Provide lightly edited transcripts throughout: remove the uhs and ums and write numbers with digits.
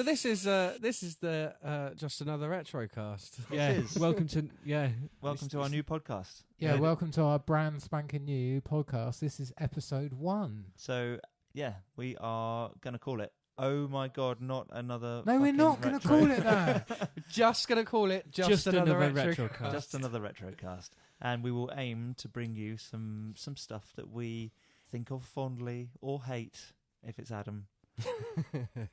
this is the just another retrocast. Yeah, It is. welcome to our new podcast. Yeah, welcome to our brand spanking new podcast. This is episode 1. So yeah, we are going to call it. Oh my God, not another. No, we're not going to call it that. Just going to call it just another retrocast. Just another retrocast, and we will aim to bring you some stuff that we think of fondly or hate, if it's Adam,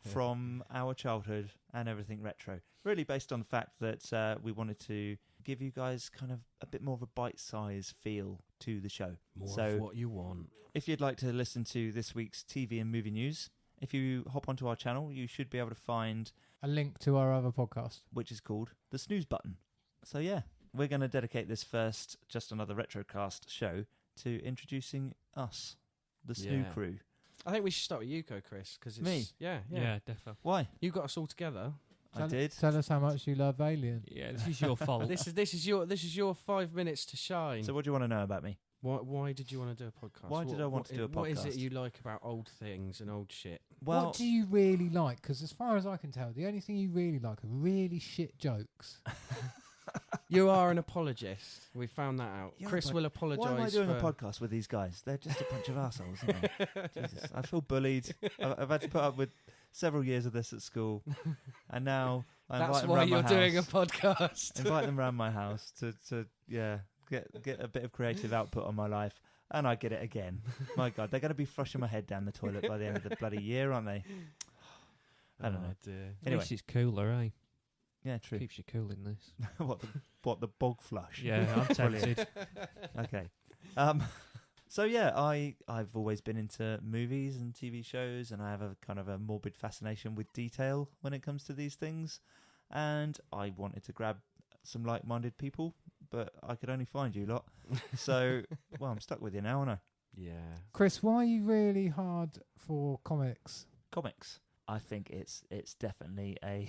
from our childhood and everything retro. Really based on the fact that we wanted to give you guys kind of a bit more of a bite-sized feel to the show. More of what you want. If you'd like to listen to this week's TV and movie news, if you hop onto our channel, you should be able to find a link to our other podcast, which is called the snooze button. So yeah, we're going to dedicate this first Just Another Retrocast show to introducing us, the SNEW crew. I think we should start with Yuko, Chris, because it's me. Yeah, definitely. Why? You got us all together. I did. Tell us how much you love Alien. Yeah, this is your fault. This is your 5 minutes to shine. So what do you want to know about me? Why did you want to do a podcast? Why did I want to do a podcast? What is it you like about old things and old shit? Well, what do you really like? Because as far as I can tell, the only thing you really like are really shit jokes. You are an apologist. We found that out. Yeah, Chris will apologise. Why am I doing a podcast with these guys? They're just a bunch of assholes, aren't they? Jesus, I feel bullied. I've had to put up with several years of this at school, and now I invite them around my house. That's why you're doing a podcast. Invite them around my house to get a bit of creative output on my life, and I get it again. My God, they're going to be flushing my head down the toilet by the end of the bloody year, aren't they? I don't know. Dear. Anyway, it's cooler, eh? Yeah, true. Keeps you cool in this. what the bog flush? Yeah, I'm tempted. Okay. So yeah, I've always been into movies and TV shows, and I have a kind of a morbid fascination with detail when it comes to these things. And I wanted to grab some like-minded people, but I could only find you lot. So, well, I'm stuck with you now, aren't I? Yeah. Chris, why are you really hard for comics? Comics. I think it's definitely a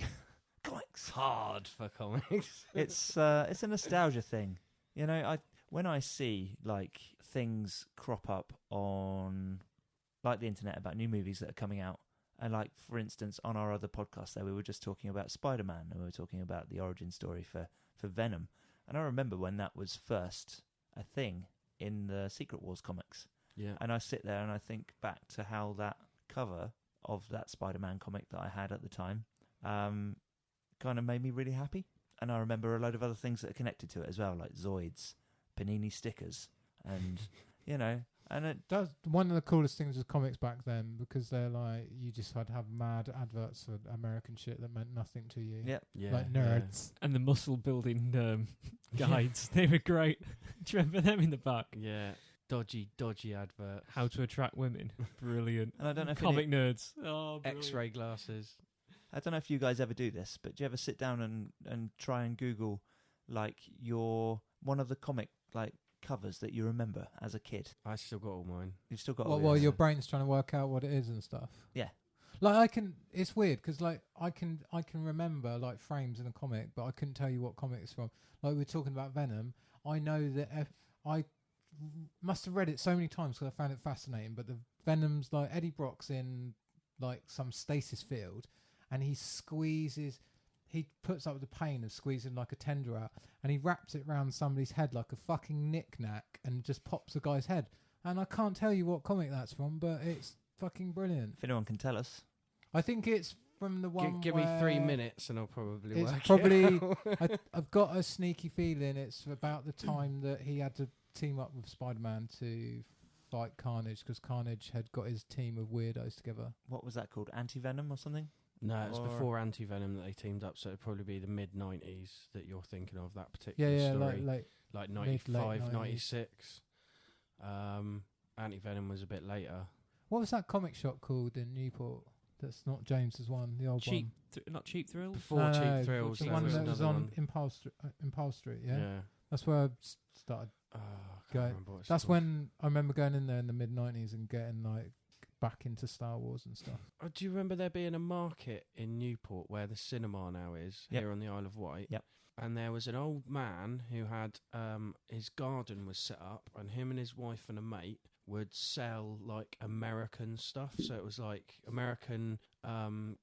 comics. Hard for comics. It's a nostalgia thing. You know, when I see like things crop up on like the internet about new movies that are coming out, and like for instance on our other podcast there we were just talking about Spider-Man, and we were talking about the origin story for Venom, and I remember when that was first a thing in the Secret Wars comics. Yeah. And I sit there and I think back to how that cover of that Spider-Man comic that I had at the time kind of made me really happy. And I remember a load of other things that are connected to it as well, like Zoids, Panini stickers, and, you know, and it does. One of the coolest things was comics back then, because they're like, you just had to have mad adverts for American shit that meant nothing to you. Yep. Yeah. Like nerds. And the muscle building guides, they were great. Do you remember them in the back? Yeah. Dodgy advert. How to attract women. Brilliant. And I don't know if comic nerds. Oh, brilliant. X-ray glasses. I don't know if you guys ever do this, but do you ever sit down and try and Google like one of the comic like covers that you remember as a kid? I still got all mine. You've still got Well, all while yours? your brain's trying to work out what it is and stuff. Yeah. Like it's weird because like I can remember like frames in a comic, but I couldn't tell you what comic it's from. Like we were talking about Venom, I know that I must have read it so many times because I found it fascinating. But the Venom's like Eddie Brock's in like some stasis field, and he puts up with the pain of squeezing like a tender out, and he wraps it round somebody's head like a fucking knick-knack and just pops the guy's head. And I can't tell you what comic that's from, but it's fucking brilliant. If anyone can tell us. I think it's from the one Give me 3 minutes and I'll probably work it out. I've got a sneaky feeling it's about the time that he had to team up with Spider-Man to fight Carnage, because Carnage had got his team of weirdos together. What was that called? Anti-Venom or something? No, it's before Anti-Venom that they teamed up, so it'd probably be the mid-90s that you're thinking of, that particular story. Like 95, 96. Anti-Venom was a bit later. What was that comic shop called in Newport? That's not James's one, the old one. Not Cheap Thrills? Before Cheap Thrills. The one that was on Impulse Street, yeah? That's where I started going. That's when I remember going in there in the mid-90s and getting like back into Star Wars and stuff. Do you remember there being a market in Newport where the cinema now is, here on the Isle of Wight? Yep. And there was an old man who had his garden was set up, and him and his wife and a mate would sell like American stuff. So it was like American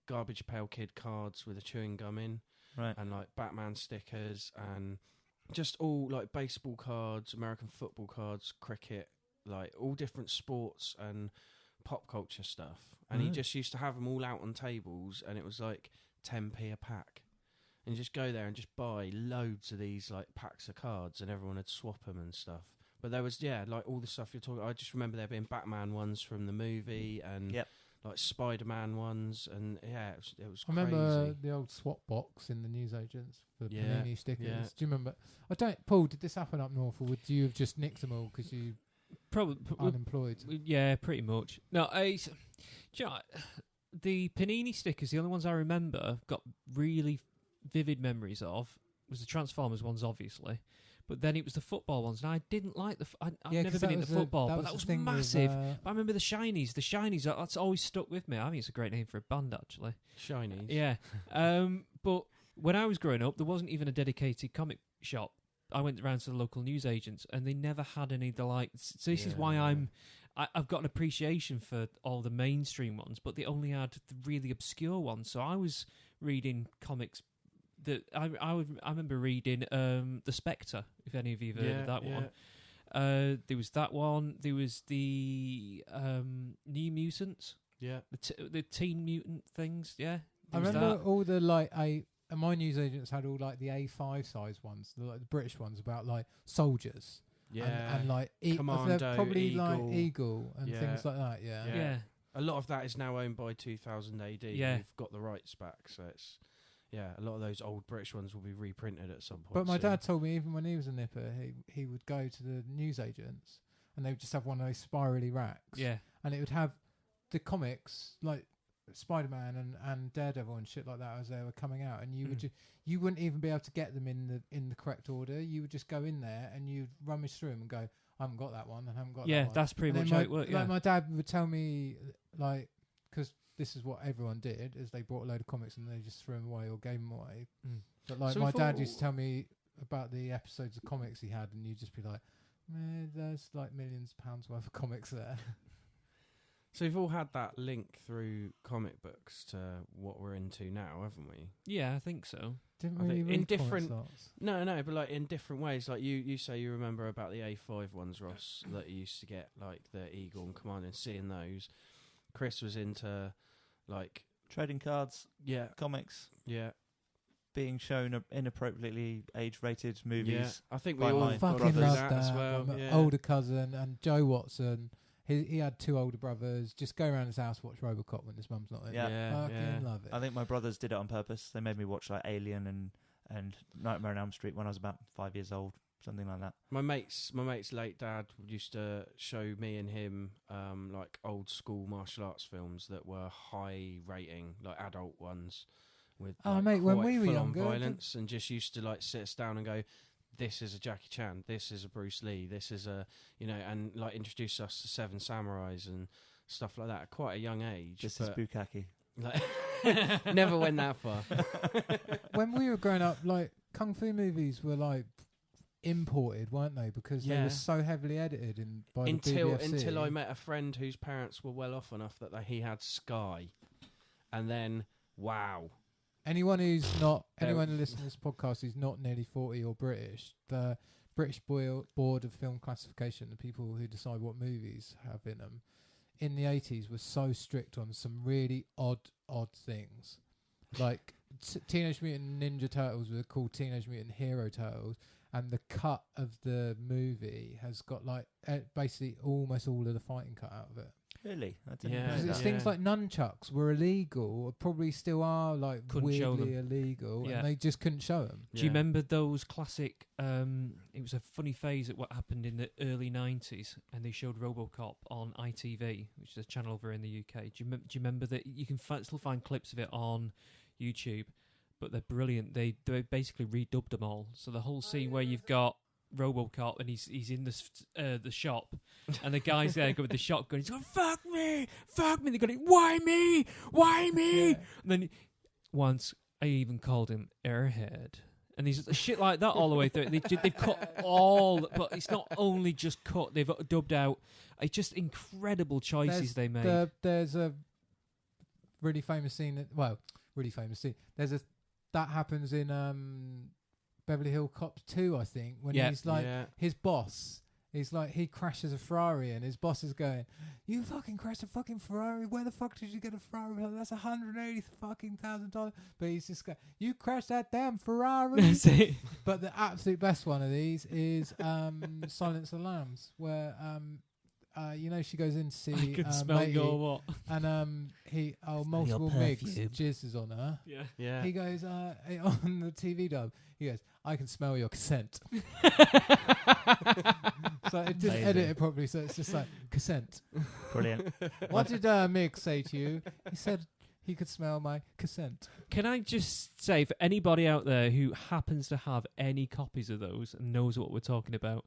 Garbage Pail Kid cards with a chewing gum in, right, and like Batman stickers and just all like baseball cards, American football cards, cricket, like all different sports and pop culture stuff. And he just used to have them all out on tables, and it was like 10p a pack. And you just go there and just buy loads of these like packs of cards, and everyone would swap them and stuff. But there was, like all the stuff you're talking. I just remember there being Batman ones from the movie and like Spider-Man ones, and it was I crazy. remember the old swap box in the newsagents for Panini stickers. Yeah. Do you remember? Paul, did this happen up north, or would you have just nicked them all because you probably unemployed? Yeah, pretty much. No, the Panini stickers, the only ones I remember, got really vivid memories of, was the Transformers ones, obviously. But then it was the football ones, and I didn't like the. I've never been into football, but that was massive. But I remember the Shinies. The Shinies, that's always stuck with me. I think it's a great name for a band, actually. Shinies. Yeah. But when I was growing up, there wasn't even a dedicated comic shop. I went around to the local newsagents, and they never had any of the like. So this is why I've got an appreciation for all the mainstream ones, but they only had the really obscure ones. So I was reading comics. I remember reading The Spectre, if any of you have heard of that one. There was that one. There was the New Mutants. Yeah. The Teen Mutant things, yeah. I remember all the like my newsagents had all like the A5 size ones, like the British ones about like soldiers. Yeah. And like Commando, probably Eagle. Like Eagle and things like that, Yeah. A lot of that is now owned by 2000 AD. Yeah. We've got the rights back, so it's... Yeah, a lot of those old British ones will be reprinted at some point. But my dad told me even when he was a nipper, he would go to the newsagents and they would just have one of those spirally racks. Yeah. And it would have the comics like Spider-Man and Daredevil and shit like that as they were coming out, and you would you wouldn't even be able to get them in the correct order. You would just go in there and you'd rummage through them and go, I haven't got that one, and I haven't got that one. Yeah, that's pretty much how it worked. Like my dad would tell me, like, because this is what everyone did, is they bought a load of comics and they just threw them away or gave them away. But like, so my dad used to tell me about the episodes of comics he had, and you'd just be like, there's like millions of pounds worth of comics there. So we've all had that link through comic books to what we're into now, haven't we? Yeah, I think so. Didn't really read in different comics. No, but like in different ways. Like you say you remember about the A5 ones, Ross, that you used to get, like the Eagle and Commander, and seeing those. Chris was into like trading cards, comics, being shown inappropriately age-rated movies. Yeah, I think we by all my fucking brothers. loved that as well. My older cousin and Joe Watson. He had two older brothers. Just go around his house, watch RoboCop when his mum's not in. Fucking love it. I think my brothers did it on purpose. They made me watch like Alien and Nightmare on Elm Street when I was about 5 years old, something like that. My mate's late dad used to show me and him like old school martial arts films that were high rating, like adult ones with mate, when we were younger, violence, and just used to like sit us down and go, this is a Jackie Chan, this is a Bruce Lee, this is a, and like introduce us to Seven Samurais and stuff like that at quite a young age. This is Bukkake. Like, never went that far. When we were growing up, like kung fu movies were like imported, weren't they? Because they were so heavily edited by the BBFC. Until I met a friend whose parents were well off enough that he had Sky, and then wow. Anyone who listens to this podcast who's not nearly 40 or British, the British Board of Film Classification, the people who decide what movies have in them, in the 80s was so strict on some really odd things. Like Teenage Mutant Ninja Turtles were called Teenage Mutant Hero Turtles, and the cut of the movie has got like basically almost all of the fighting cut out of it. Really? I didn't know It's that. things like nunchucks were illegal, or probably still are, like weirdly illegal, and they just couldn't show them. Do you remember those classic? It was a funny phase at what happened in the early 90s, and they showed RoboCop on ITV, which is a channel over in the UK. Do you remember that? You can still find clips of it on YouTube, but they're brilliant. They basically redubbed them all. So the whole scene where you've got RoboCop and he's in the shop, and the guy's there with the shotgun. He's going, fuck me. They're going, why me? Yeah. And then once I even called him Airhead, And there's shit like that all the way through. They've cut all, but it's not only just cut. They've dubbed out. It's just incredible choices they made. There's a really famous scene. Really famous scene. That happens in Beverly Hills Cops 2, I think, when he's like his boss. He's like, he crashes a Ferrari and his boss is going, "You fucking crashed a fucking Ferrari? Where the fuck did you get a Ferrari? That's $180,000. But he's just going, "You crashed that damn Ferrari." That's it. But the absolute best one of these is Silence of the Lambs, where she goes in to see I can smell matey, your what? and multiple Migs jizzes on her. Yeah. He goes on the TV dub. He goes, "I can smell your consent." So it didn't edit it properly, so it's just like consent. Brilliant. What did Mick say to you? He said he could smell my consent. Can I just say, for anybody out there who happens to have any copies of those and knows what we're talking about,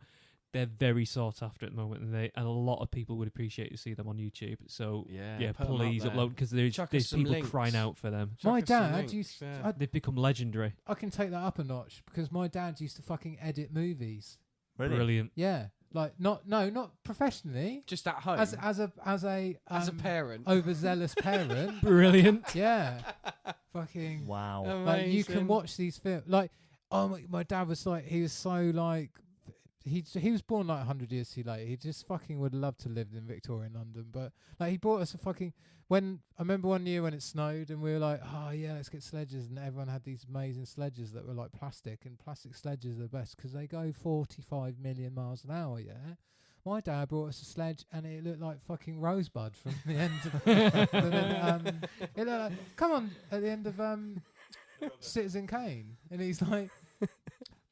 they're very sought after at the moment, and a lot of people would appreciate to see them on YouTube. So please upload, because there's people links. crying out for them. My dad used. They've become legendary. I can take that up a notch because my dad used to fucking edit movies. Really? Brilliant. Yeah, like not professionally. Just at home. As a parent. Overzealous parent. Brilliant. Yeah. Fucking Wow. Amazing. like you can watch these films. Like, my dad was like, he was so like. He was born like 100 years too late. He just fucking would love to live in Victorian London. But like he bought us I remember one year when it snowed and we were like, "Oh yeah, let's get sledges," and everyone had these amazing sledges that were like plastic, and plastic sledges are the best because they go 45 million miles an hour. Yeah. My dad brought us a sledge and it looked like fucking Rosebud from the end of and then, it looked like, come on, at the end of Citizen Kane, and he's like,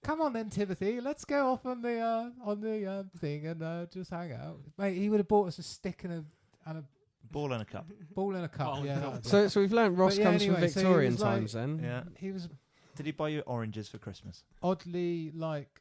"Come on then, Timothy, let's go off on the thing and just hang out." Mate, he would have bought us a stick and a Ball and a cup. ball and a cup. Yeah. So we've learned Ross comes anyway, from so he Victorian was like- times then. Yeah. He was Did he buy you oranges for Christmas? oddly like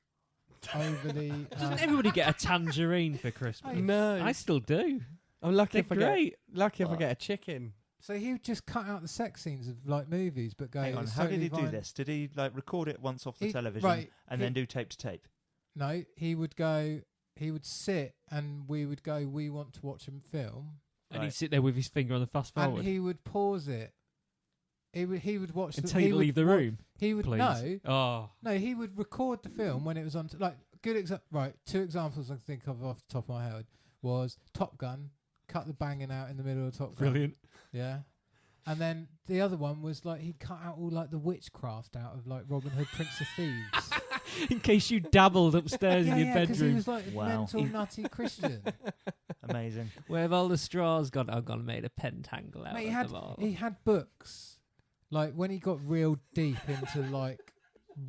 overly. Doesn't everybody get a tangerine for Christmas? No. I still do. I'm lucky They're if I great. get a chicken. So he would just cut out the sex scenes of like movies, but go. Hang on, "It's how did totally he do fine." this? Did he like record it once off the television right, and then do tape to tape? No, he would go. He would sit, and we would go. "We want to watch a film," And Right. he'd sit there with his finger on the fast forward and he would pause it. He would watch until he you would leave the wa- room. He would Please. no. He would record the film when it was on. Like good right. 2 examples I can think of off the top of my head was Top Gun. Cut the banging out in the middle of Top Gun. Brilliant. Yeah. And then the other one was like he'd cut out all like the witchcraft out of like Robin Hood, Prince of Thieves. In case you dabbled upstairs in your because he bedroom. was like a Wow. mental nutty Christian. Amazing. Where have all the straws gone? I've gone and made a pentangle out Mate, of them all. he had books. Like when he got real deep into like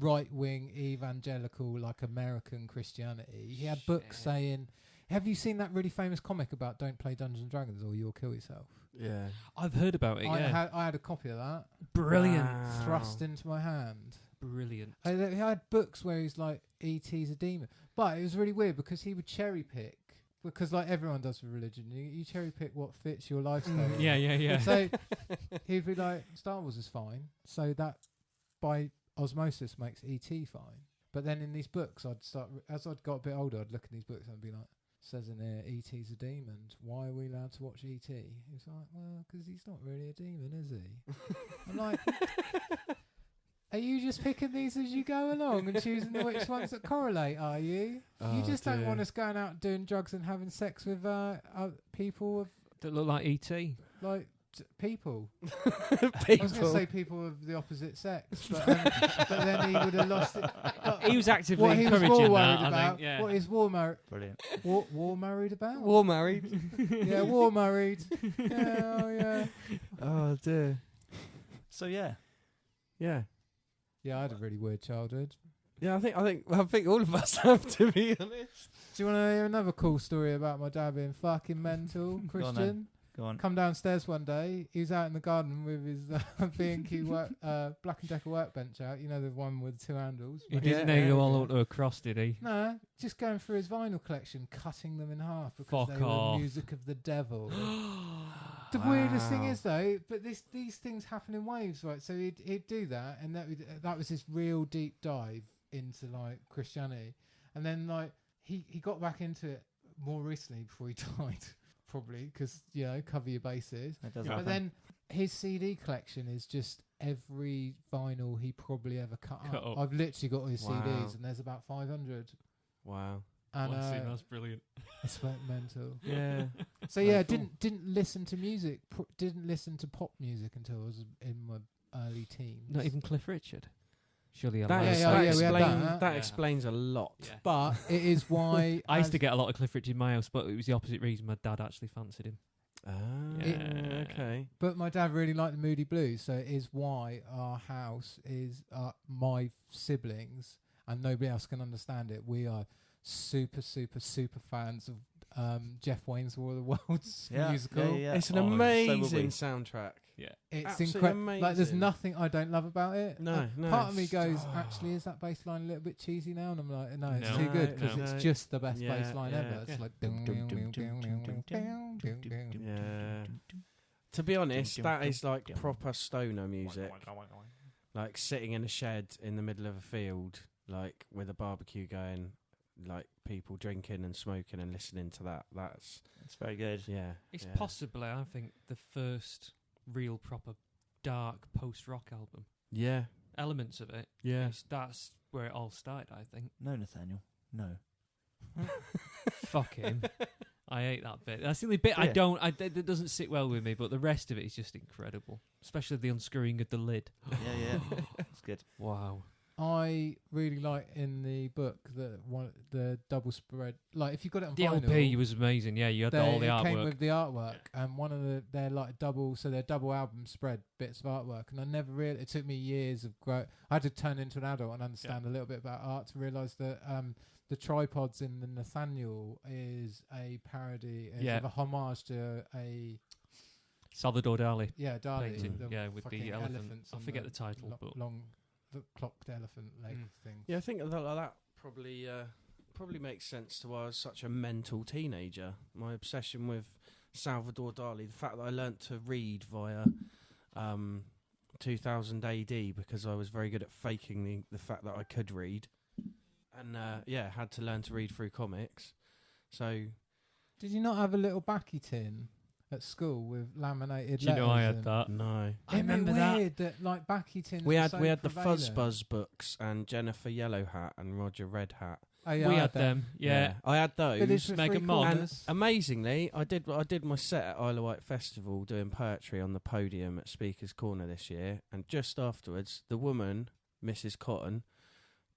right wing evangelical like American Christianity, he had books saying, "Have you seen that really famous comic about don't play Dungeons and Dragons or you'll kill yourself?" Yeah. I've heard about it, yeah. I had a copy of that Brilliant. thrust into my hand. Brilliant. He had books where he's like, "E.T.'s a demon," but it was really weird because he would cherry pick. Because like everyone does with religion, you cherry pick what fits your lifestyle. Yeah. So he'd be like, "Star Wars is fine," so that by osmosis makes E.T. fine. But then in these books, I'd start as I'd got a bit older, I'd look at these books and I'd be like, "Says in there, E.T.'s a demon. Why are we allowed to watch E.T.?" He was like, "Well, because he's not really a demon, is he?" I'm like, "Are you just picking these as you go along and choosing which ones that correlate, are you? You just don't want us going out doing drugs and having sex with people of That look like E.T. like people." I was going to People. say people of the opposite sex, but then he would have lost it. He was actively What he was encouraging more that, worried I about, think. Yeah. what is war Brilliant. married about? War married. Yeah, war married. Yeah, oh yeah. Oh dear. So yeah. Yeah. Yeah, I had a really weird childhood. Yeah, I think all of us have, to be honest. Do you want to hear another cool story about my dad being fucking mental, Christian? Go on. Come downstairs one day. He was out in the garden with his B&Q Black & Decker workbench out. You know, the one with 2 handles. He didn't know you all up to a cross, did he? No, just going through his vinyl collection, cutting them in half because Fuck they were off. music of the devil. The weirdest thing is though, but these things happen in waves, right? So he'd do that, and that was his real deep dive into like Christianity, and then like he got back into it more recently before he died, probably because cover your bases. It does But happen. then his CD collection is just every vinyl he probably ever cut up. I've literally got all his CDs, and there's about 500. Wow. And That's brilliant. it's mental. Yeah. So yeah, didn't listen to music, didn't listen to pop music until I was in my early teens. Not even Cliff Richard. Surely That explains a lot. Yeah. But it is why I used to get a lot of Cliff Richard in my house, but it was the opposite reason. My dad actually fancied him. Okay. But my dad really liked the Moody Blues, so it is why our house is my siblings, and nobody else can understand it. We are super, super, super fans of Jeff Wayne's War of the Worlds musical. Yeah. It's an amazing soundtrack. Yeah, it's incredible. Like, there's nothing I don't love about it. No. Part of me goes, actually, is that bass line a little bit cheesy now? And I'm like, no, it's too good because it's just the best bass line ever. It's like, yeah. To be honest, that is like proper stoner music. Like sitting in a shed in the middle of a field, like with a barbecue going, like people drinking and smoking and listening to that. It's very good. Yeah. It's possibly, I think, the first real proper dark post-rock album. Yeah. Elements of it. Yeah. That's where it all started, I think. No, Nathaniel. No. Fuck him. I hate that bit. That's the only bit I don't... that doesn't sit well with me, but the rest of it is just incredible. Especially the unscrewing of the lid. Yeah. It's good. Wow. I really like in the book the double spread. Like if you got it on the vinyl, LP was amazing. Yeah, you had all the artwork. It came with the artwork, and one of they're like double, so they're double album spread bits of artwork. And I never really. It took me years of growth. I had to turn into an adult and understand a little bit about art to realise that the tripods in the Nathaniel is a parody, of a homage to a Salvador Dali. Yeah, Dali. Painting, with the elephants. I forget the title, but the clocked elephant leg thing. Yeah, I think that probably makes sense to why I was such a mental teenager. My obsession with Salvador Dali, the fact that I learnt to read via 2000 AD because I was very good at faking the fact that I could read, and had to learn to read through comics. So, did you not have a little backy tin at school with laminated letters? I had that. No. I remember that like backy tins. We had the Fuzzbuzz books and Jennifer Yellow Hat and Roger Red Hat. Oh, yeah, we had them. Yeah. I had those. Mega Mod. And amazingly, I did my set at Isle of Wight Festival doing poetry on the podium at Speaker's Corner this year, and just afterwards, the woman, Mrs. Cotton,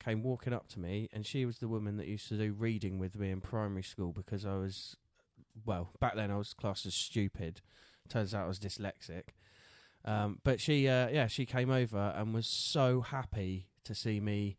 came walking up to me, and she was the woman that used to do reading with me in primary school because I was, back then I was classed as stupid. Turns out I was dyslexic. But she came over and was so happy to see me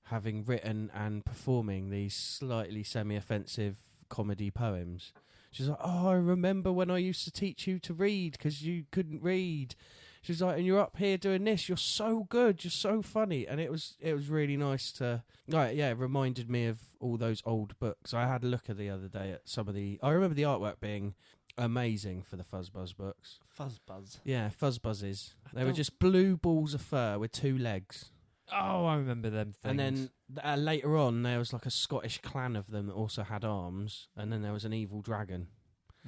having written and performing these slightly semi-offensive comedy poems. She's like, "Oh, I remember when I used to teach you to read because you couldn't read." She's like, "And you're up here doing this. You're so good. You're so funny." And it was really nice to, it reminded me of all those old books. I had a look at the other day at some of I remember the artwork being amazing for the Fuzzbuzz books. Fuzzbuzz? Yeah, Fuzzbuzzes. They were just blue balls of fur with two legs. Oh, I remember them things. And then later on, there was like a Scottish clan of them that also had arms, and then there was an evil dragon.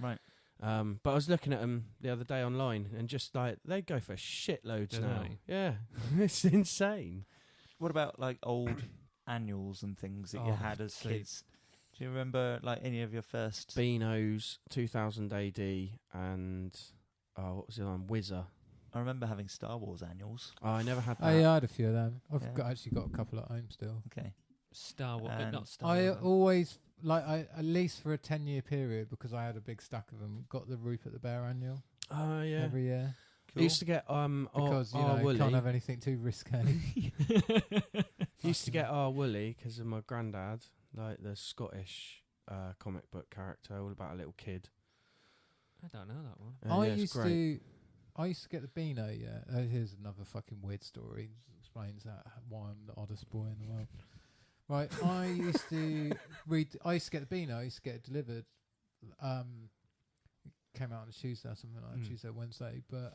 Right. But I was looking at them the other day online, and just like they go for shitloads now. Yeah, it's insane. What about like old annuals and things that you had as kids? Do you remember like any of your first Beano's 2000 AD and what was the other one? Whizzer. I remember having Star Wars annuals. Oh, I never had that. I had a few of them. I've actually got a couple at home still. Okay. Star Wars, but not Star Wars. I always, at least for a 10-year period, because I had a big stack of them, got the Rupert the Bear annual. Oh, yeah. Every year. Cool. I used to get because you Woolly. can't have anything too risque. Used to get our Woolly because of my granddad, like the Scottish comic book character, all about a little kid. I don't know that one. I used to get the Beano. Yeah, here's another fucking weird story. Explains why I'm the oddest boy in the world. Right, I used to get the Beano. I used to get it delivered. came out on a Tuesday or something like Tuesday, Wednesday. But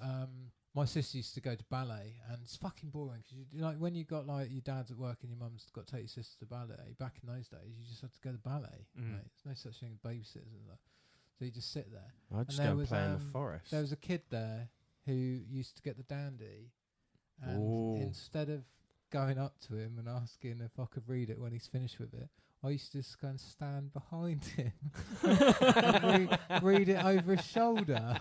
my sister used to go to ballet, and it's fucking boring because you like when you got like your dad's at work and your mum's got to take your sister to ballet. Back in those days, you just had to go to ballet. Right? There's no such thing as babysitters and stuff. So you just sit there. I'd just go and play in the forest. There was a kid there who used to get the dandy, and instead of going up to him and asking if I could read it when he's finished with it, I used to just go and stand behind him and read it over his shoulder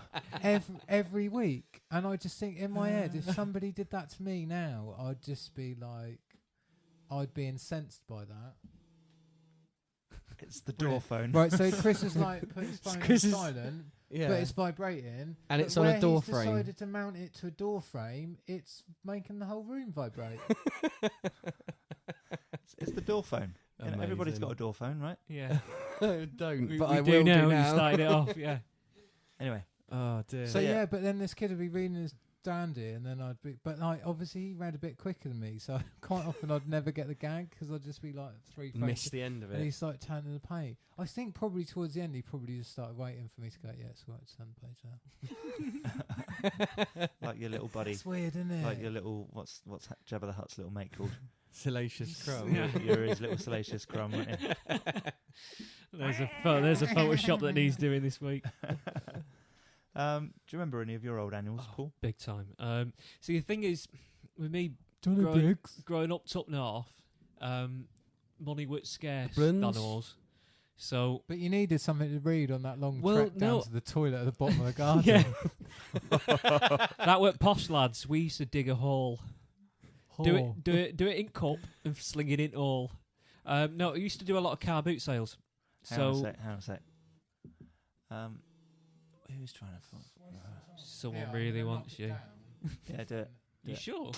every week. And I just think in my head, if somebody did that to me now, I'd just be like, I'd be incensed by that. It's the door phone. Right, so Chris is like put his phone on silent, but it's vibrating. And it's on a door frame. He's decided to mount it to a door frame, it's making the whole room vibrate. It's the door phone. You know, everybody's got a door phone, right? Yeah. Don't, but we I do will now. do now. You started it off, yeah. Anyway. Oh dear. So yeah, but then this kid would be reading his dandy, and then I'd be, but like obviously he read a bit quicker than me, so quite often I'd never get the gag because I'd just be like 3 frames. Miss the end of it. And he's like turning the page. I think probably towards the end he probably just started waiting for me to go. Yeah, it's right, turn the page out. Like your little buddy. It's weird, isn't it? Like your little what's Jabba the Hutt's little mate called? Salacious Crumb. You're his little salacious crumb, aren't you? There's a Photoshop that needs doing this week. Do you remember any of your old annuals, Paul? Big time. See, the thing is, with me growing up top north, money was scarce. Annuals. So, but you needed something to read on that long well, trek down to the toilet at the bottom of the garden. Yeah. That weren't posh lads. We used to dig a hole. Do it in cup and sling it in all. No, I used to do a lot of car boot sales. Hang on a sec. Who's trying to phone? Someone really wants you. Yeah, do it. You sure?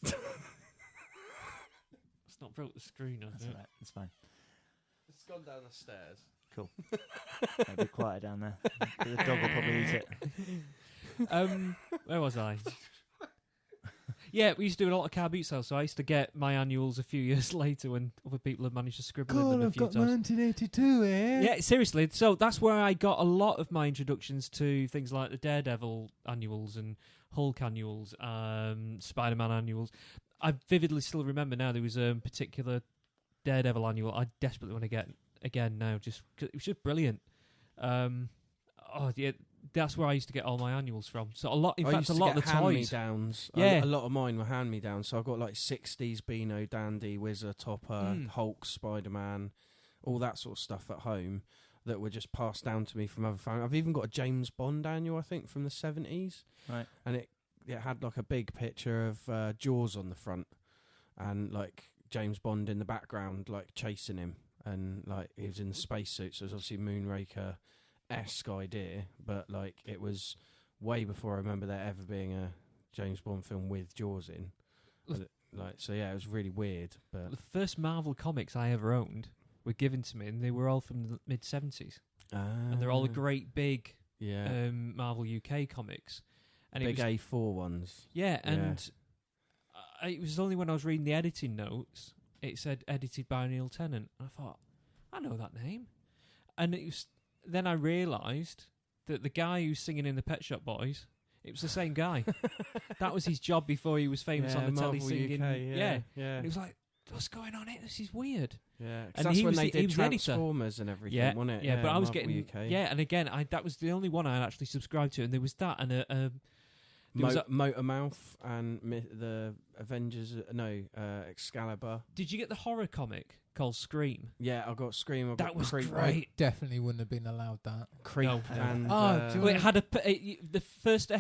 It's not broke the screen, has That's it? all right. It's fine. It's gone down the stairs. Cool. It'll be quiet down there. The dog will probably eat it. Where was I? Yeah, we used to do a lot of car boot sales, so I used to get my annuals a few years later when other people had managed to scribble in them a few times. I've got 1982 here. Yeah, seriously. So that's where I got a lot of my introductions to things like the Daredevil annuals and Hulk annuals, Spider-Man annuals. I vividly still remember now there was a particular Daredevil annual I desperately want to get again now, just 'cause it was just brilliant. That's where I used to get all my annuals from. So a lot of the toys. Hand-me-downs. Yeah. A lot of mine were hand-me-downs. So I got like 60s Beano, Dandy, Whizzer, Topper, Hulk, Spider-Man, all that sort of stuff at home that were just passed down to me from other families. I've even got a James Bond annual, I think, from the 70s. Right. And it had like a big picture of Jaws on the front and like James Bond in the background, like chasing him. And like he was in the spacesuit, so it was obviously Moonraker-esque idea, but like it was way before I remember there ever being a James Bond film with Jaws in. Like, so yeah, it was really weird. But the first Marvel comics I ever owned were given to me, and they were all from the mid-70s. And they're all the great big Marvel UK comics. And big A4 ones. Yeah, and it was only when I was reading the editing notes, it said edited by Neil Tennant. And I thought, I know that name. And it was then I realised that the guy who's singing in the Pet Shop Boys, it was the same guy. That was his job before he was famous on the telly singing. UK, yeah. And it was like, what's going on here? This is weird. Yeah, and that's he when was they the, he did was the editor. Transformers and everything, wasn't it? Yeah, but I was Marvel getting UK. and again, that was the only one I had actually subscribed to, and there was that and Motor Mouth and the Avengers. Excalibur. Did you get the horror comic called Scream? Yeah, I got Scream. That was Creep, great. Definitely wouldn't have been allowed that. Creep No. and Well, it had the first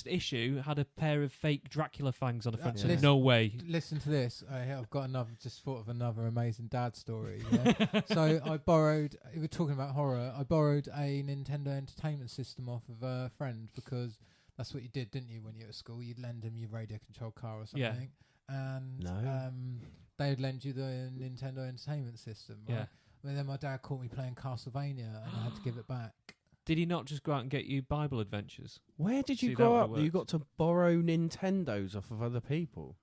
issue had a pair of fake Dracula fangs on the front. So no way. Listen to this. I've got just thought of another amazing dad story. Yeah? So I borrowed. We're talking about horror. I borrowed a Nintendo Entertainment System off of a friend because that's what you did, didn't you? When you were at school, you'd lend them your radio controlled car or something. Yeah. And they'd lend you the Nintendo Entertainment System. Right? Yeah. But then my dad caught me playing Castlevania, and I had to give it back. Did he not just go out and get you Bible Adventures? Where did you grow up? You got to borrow Nintendos off of other people.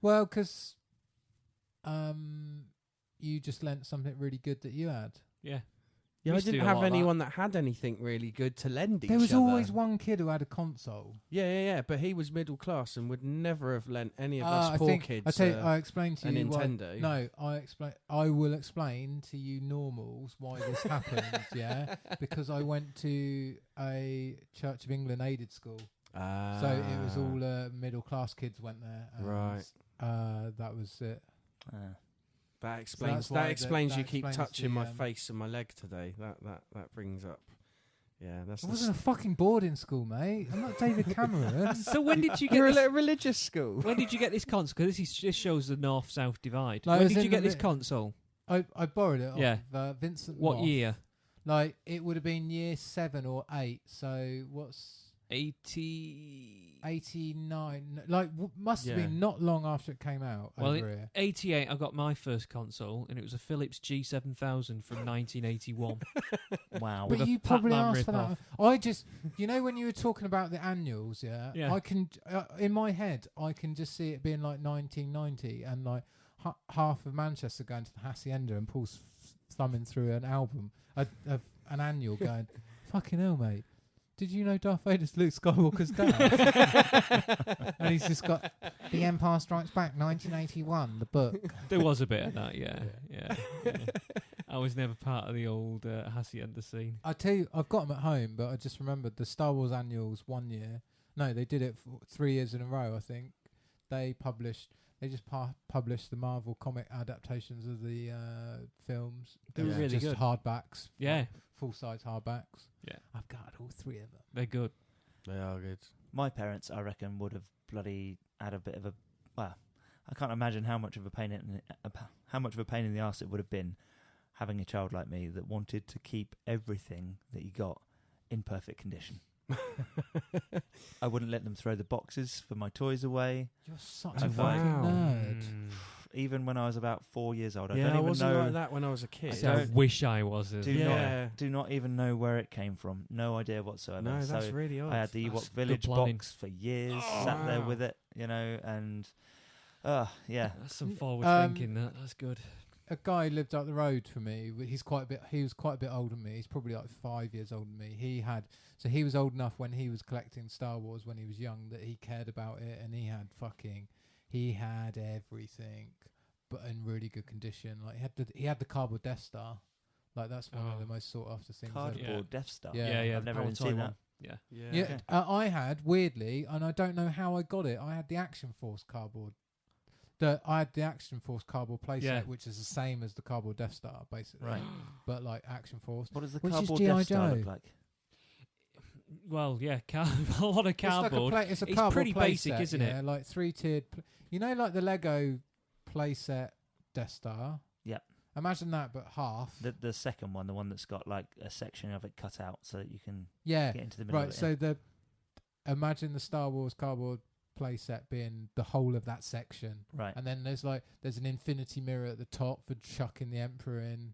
Well, because you just lent something really good that you had. Yeah. Yeah, I used to didn't do a have lot of that. anyone that had anything really good to lend each There was other. always one kid who had a console. Yeah, but he was middle class and would never have lent any of I us poor think kids I tell you, I explained to a you Nintendo. No, I will explain to you normals why this happened. Yeah, because I went to a Church of England aided school, so it was all middle class kids went there. And, Right. that was it. That explains. that's why That explains that you keep explains touching the, my face and my leg today. That brings up. Yeah, that's. It wasn't a fucking boarding school, mate. I'm not David Cameron. So when did you get You're this? a religious school. When did you get this console? Because this shows the north-south divide. Like, when it was did you in get the this console? I borrowed it Yeah. off Vincent. What Moss. year? Like it would have been year 7 or 8. So what's 89? Like must have Yeah. been not long after it came out. Well, over here. 88. I got my first console, and it was a Philips G7000 from 1981. Wow. with But a you probably Pac-Man asked for that. rip-off. I just, when you were talking about the annuals, Yeah. I can in my head I can just see it being like 1990 and like half of Manchester going to the Hacienda and Paul's thumbing through an album, an annual, going, "Fucking hell, mate! Did you know Darth Vader's Luke Skywalker's dad?" And he's just got The Empire Strikes Back, 1981, the book. There was a bit of that, yeah. I was never part of the old Hacienda scene. I tell you, I've got them at home, but I just remembered the Star Wars annuals one year. No, they did it for 3 years in a row. I think they just published the Marvel comic adaptations of the films. They were really just good. hardbacks. Yeah. Full-size hardbacks. Yeah. I've got all 3 of them. They're good. They are good. My parents, I reckon, would have bloody had a bit of a. Well, I can't imagine how much of a pain in the arse it would have been having a child like me that wanted to keep everything that you got in perfect condition. I wouldn't let them throw the boxes for my toys away. You're such Oh, a wow. fucking nerd. Even when I was about 4 years old, I Yeah, don't I even wasn't know. like that when I was a kid. So- I wish I was. Do not even know where it came from. No idea whatsoever. No, So that's really odd. I had the Ewok That's good Village planning. box for years, Oh, sat there wow. with it, and yeah. That's some forward thinking. That's good. A guy lived up the road from me. He was quite a bit older than me. He's probably like 5 years older than me. He was old enough when he was collecting Star Wars when he was young that he cared about it, and he had everything, but in really good condition. Like he had the cardboard Death Star. Like that's one of the most sought after things ever. Cardboard Yeah. Death Star. Yeah. I've never Power even toy seen one. that. Yeah. Yeah, I had weirdly, and I don't know how I got it. I had the Action Force cardboard. I had the Action Force cardboard playset, Yeah. which is the same as the cardboard Death Star, basically. Right. But like Action Force. What does the Which is cardboard G.I. Death Star Joe. look like? Well, yeah, a lot of cardboard. It's a It's cardboard pretty playset, basic, isn't it? yeah, like 3-tiered. Like the Lego playset Death Star. Yep. Imagine that, but half. The second one, the one that's got like a section of it cut out so that you can Yeah. get into the middle Right. of it. So imagine the Star Wars cardboard playset being the whole of that section. Right. And then there's an infinity mirror at the top for chucking the Emperor in,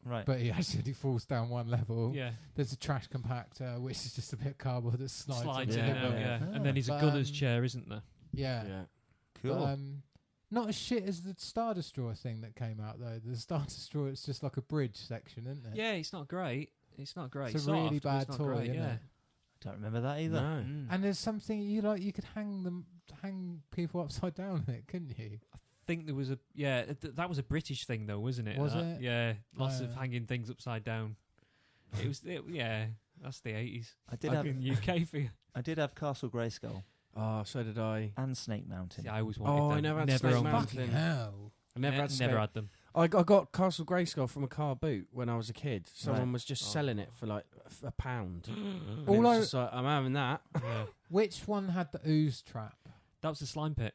Right. but he actually falls down one level. Yeah. There's a trash compactor, which is just a bit of cardboard that slides. Slides onto in the and out, middle. yeah. Ah. And then there's a But, gunner's chair, isn't there? Yeah. Yeah. Cool. But, not as shit as the Star Destroyer thing that came out though. The Star Destroyer, it's just like a bridge section, isn't it? Yeah, it's not great. It's not great. It's a Soft, really but it's bad not toy, great, isn't yeah. it? Don't remember that either. No. Mm. And there's something you could hang people upside down in it, couldn't you? I think there was that was a British thing though, wasn't it? Was That? it? Yeah, lots of Yeah. hanging things upside down. Yeah, that's the 80s. I did have in UK for you. I did have Castle Grayskull Oh, so did I. and Snake Mountain. See, I always wanted Oh, I them. never had Snake owned them. Mountain. Fucking hell. I never had never had them. I got Castle Grayskull from a car boot when I was a kid. Someone Right. was just Oh. selling it for like £1. And All it was I- just like, I'm having that. Yeah. Which one had the ooze trap? That was the slime pit.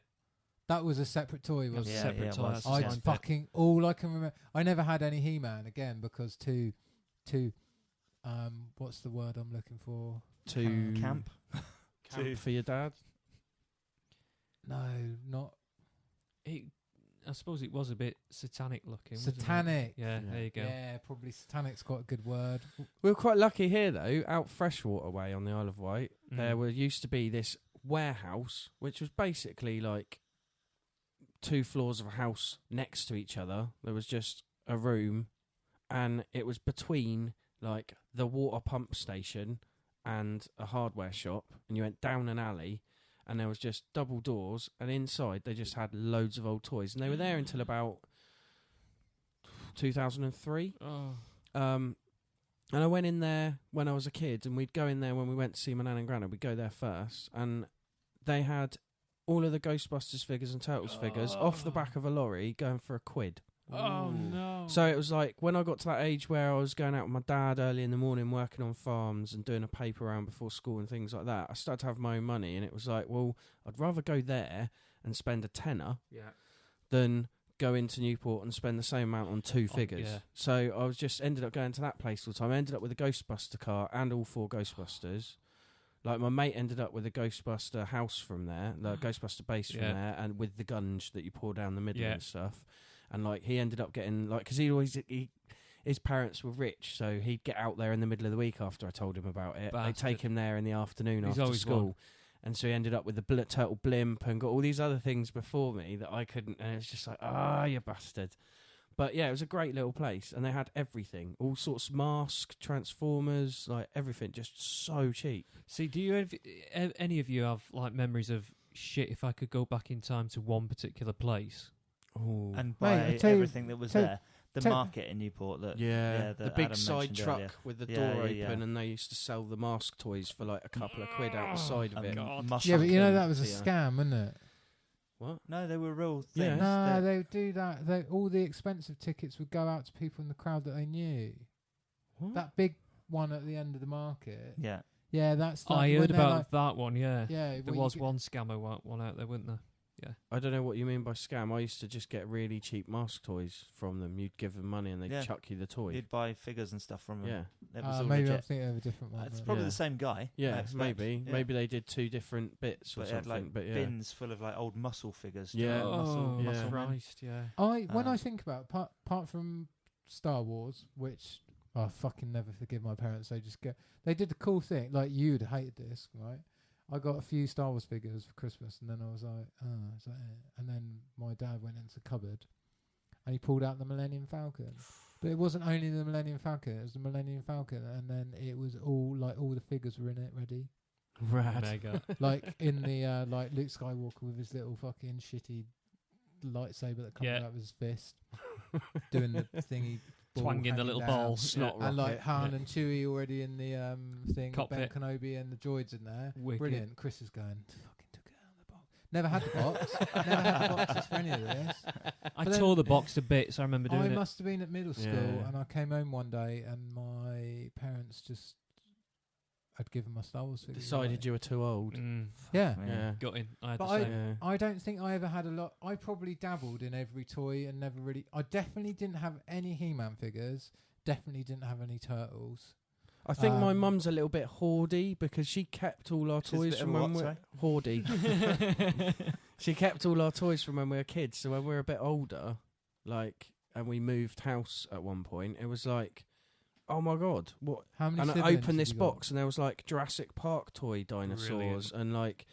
That was a separate toy, That was wasn't a Yeah, separate it toy. was. That's the I slime just pit. fucking all I can remember. I never had any He-Man again because what's the word I'm looking for? To Camp. camp for your dad. No, not I suppose it was a bit satanic looking. wasn't it? satanic. Yeah, Yeah. there you go. Yeah, probably satanic's quite a good word. We were quite lucky here though. Out Freshwater Way on the Isle of Wight, there used to be this warehouse, which was basically like 2 floors of a house next to each other. There was just a room, and it was between like the water pump station and a hardware shop, and you went down an alley, and there was just double doors, and inside they just had loads of old toys, and they were there until about 2003. And I went in there when I was a kid, and we'd go in there when we went to see my nan and granny. We'd go there first, and they had all of the Ghostbusters figures and Turtles figures off the back of a lorry going for £1. Oh, no. So it was like when I got to that age where I was going out with my dad early in the morning working on farms and doing a paper round before school and things like that, I started to have my own money, and it was like, well, I'd rather go there and spend a tenner than go into Newport and spend the same amount on two figures. Yeah. So I was just ended up going to that place all the time. I ended up with a Ghostbuster car and all 4 Ghostbusters. Like my mate ended up with a Ghostbuster house from there, the Ghostbuster base from there, and with the gunge that you pour down the middle and stuff. And like he ended up getting like, because his parents were rich, so he'd get out there in the middle of the week after I told him about it. They'd take him there in the afternoon after school. And so he ended up with the turtle blimp and got all these other things before me that I couldn't. And it's just like, you bastard. But yeah, it was a great little place. And they had everything. All sorts of masks, Transformers, like everything. Just so cheap. See, do you any of you have like memories of shit if I could go back in time to one particular place? Ooh. And buy everything that was there. The market in Newport. The big Adam side truck earlier. with the door open, and they used to sell the mask toys for like a couple of quid out the side of it. Yeah, but you know that was a scam, wasn't it? What? No, they were real Yeah. things. No, they would do that. All the expensive tickets would go out to people in the crowd that they knew. What? That big one at the end of the market. Yeah. Yeah, that's. Like I heard when they're about like, that one. Yeah, Yeah, there was one scammer one out there, wasn't there? Yeah. I don't know what you mean by scam. I used to just get really cheap mask toys from them. You'd give them money and they'd chuck you the toy. You'd buy figures and stuff from them. Yeah. It was all maybe legit. I'm thinking of a different one. It's probably the same guy. Yeah, I maybe. expect. Yeah. Maybe they did 2 different bits or But it had something. like but yeah. bins full of like old muscle figures. Yeah. Oh, muscle men. Christ, yeah. When I think about it, apart from Star Wars, which I fucking never forgive my parents. They did the cool thing. Like you'd hated this, right? I got a few Star Wars figures for Christmas, and then I was like, is that it? And then my dad went into the cupboard, and he pulled out the Millennium Falcon. But it wasn't only the Millennium Falcon; it was the Millennium Falcon, and then it was all the figures were in it ready. Rad. Mega. Like in the like Luke Skywalker with his little fucking shitty lightsaber that comes out of his fist, doing the thingy. Twanging the little down. ball. Snot And like rocket. Han and Chewie already in the thing, Cockpit. Ben Kenobi and the droids in there. Wicked. Brilliant. Chris is going, fucking took it out of the box. Never had the box. Never had the boxes for any of this. I But then tore the box to bits. I remember doing I it. must have been at middle school, Yeah. and I came home one day, and my parents just had given my Star Wars figures Decided away. you were too old. Yeah. Yeah. Got in. I had But the same. Yeah. I don't think I ever had a lot. I probably dabbled in every toy and never really. I definitely didn't have any He-Man figures. Definitely didn't have any Turtles. I think my mum's a little bit hoardy because she kept all our She's a toys bit from of a when we what, were hoardy. She kept all our toys from when we were kids. So when we were a bit older, like, and we moved house at one point, it was like, oh my god, what? How many? And I siblings opened have this you got? box and there was like Jurassic Park toy dinosaurs Brilliant. and like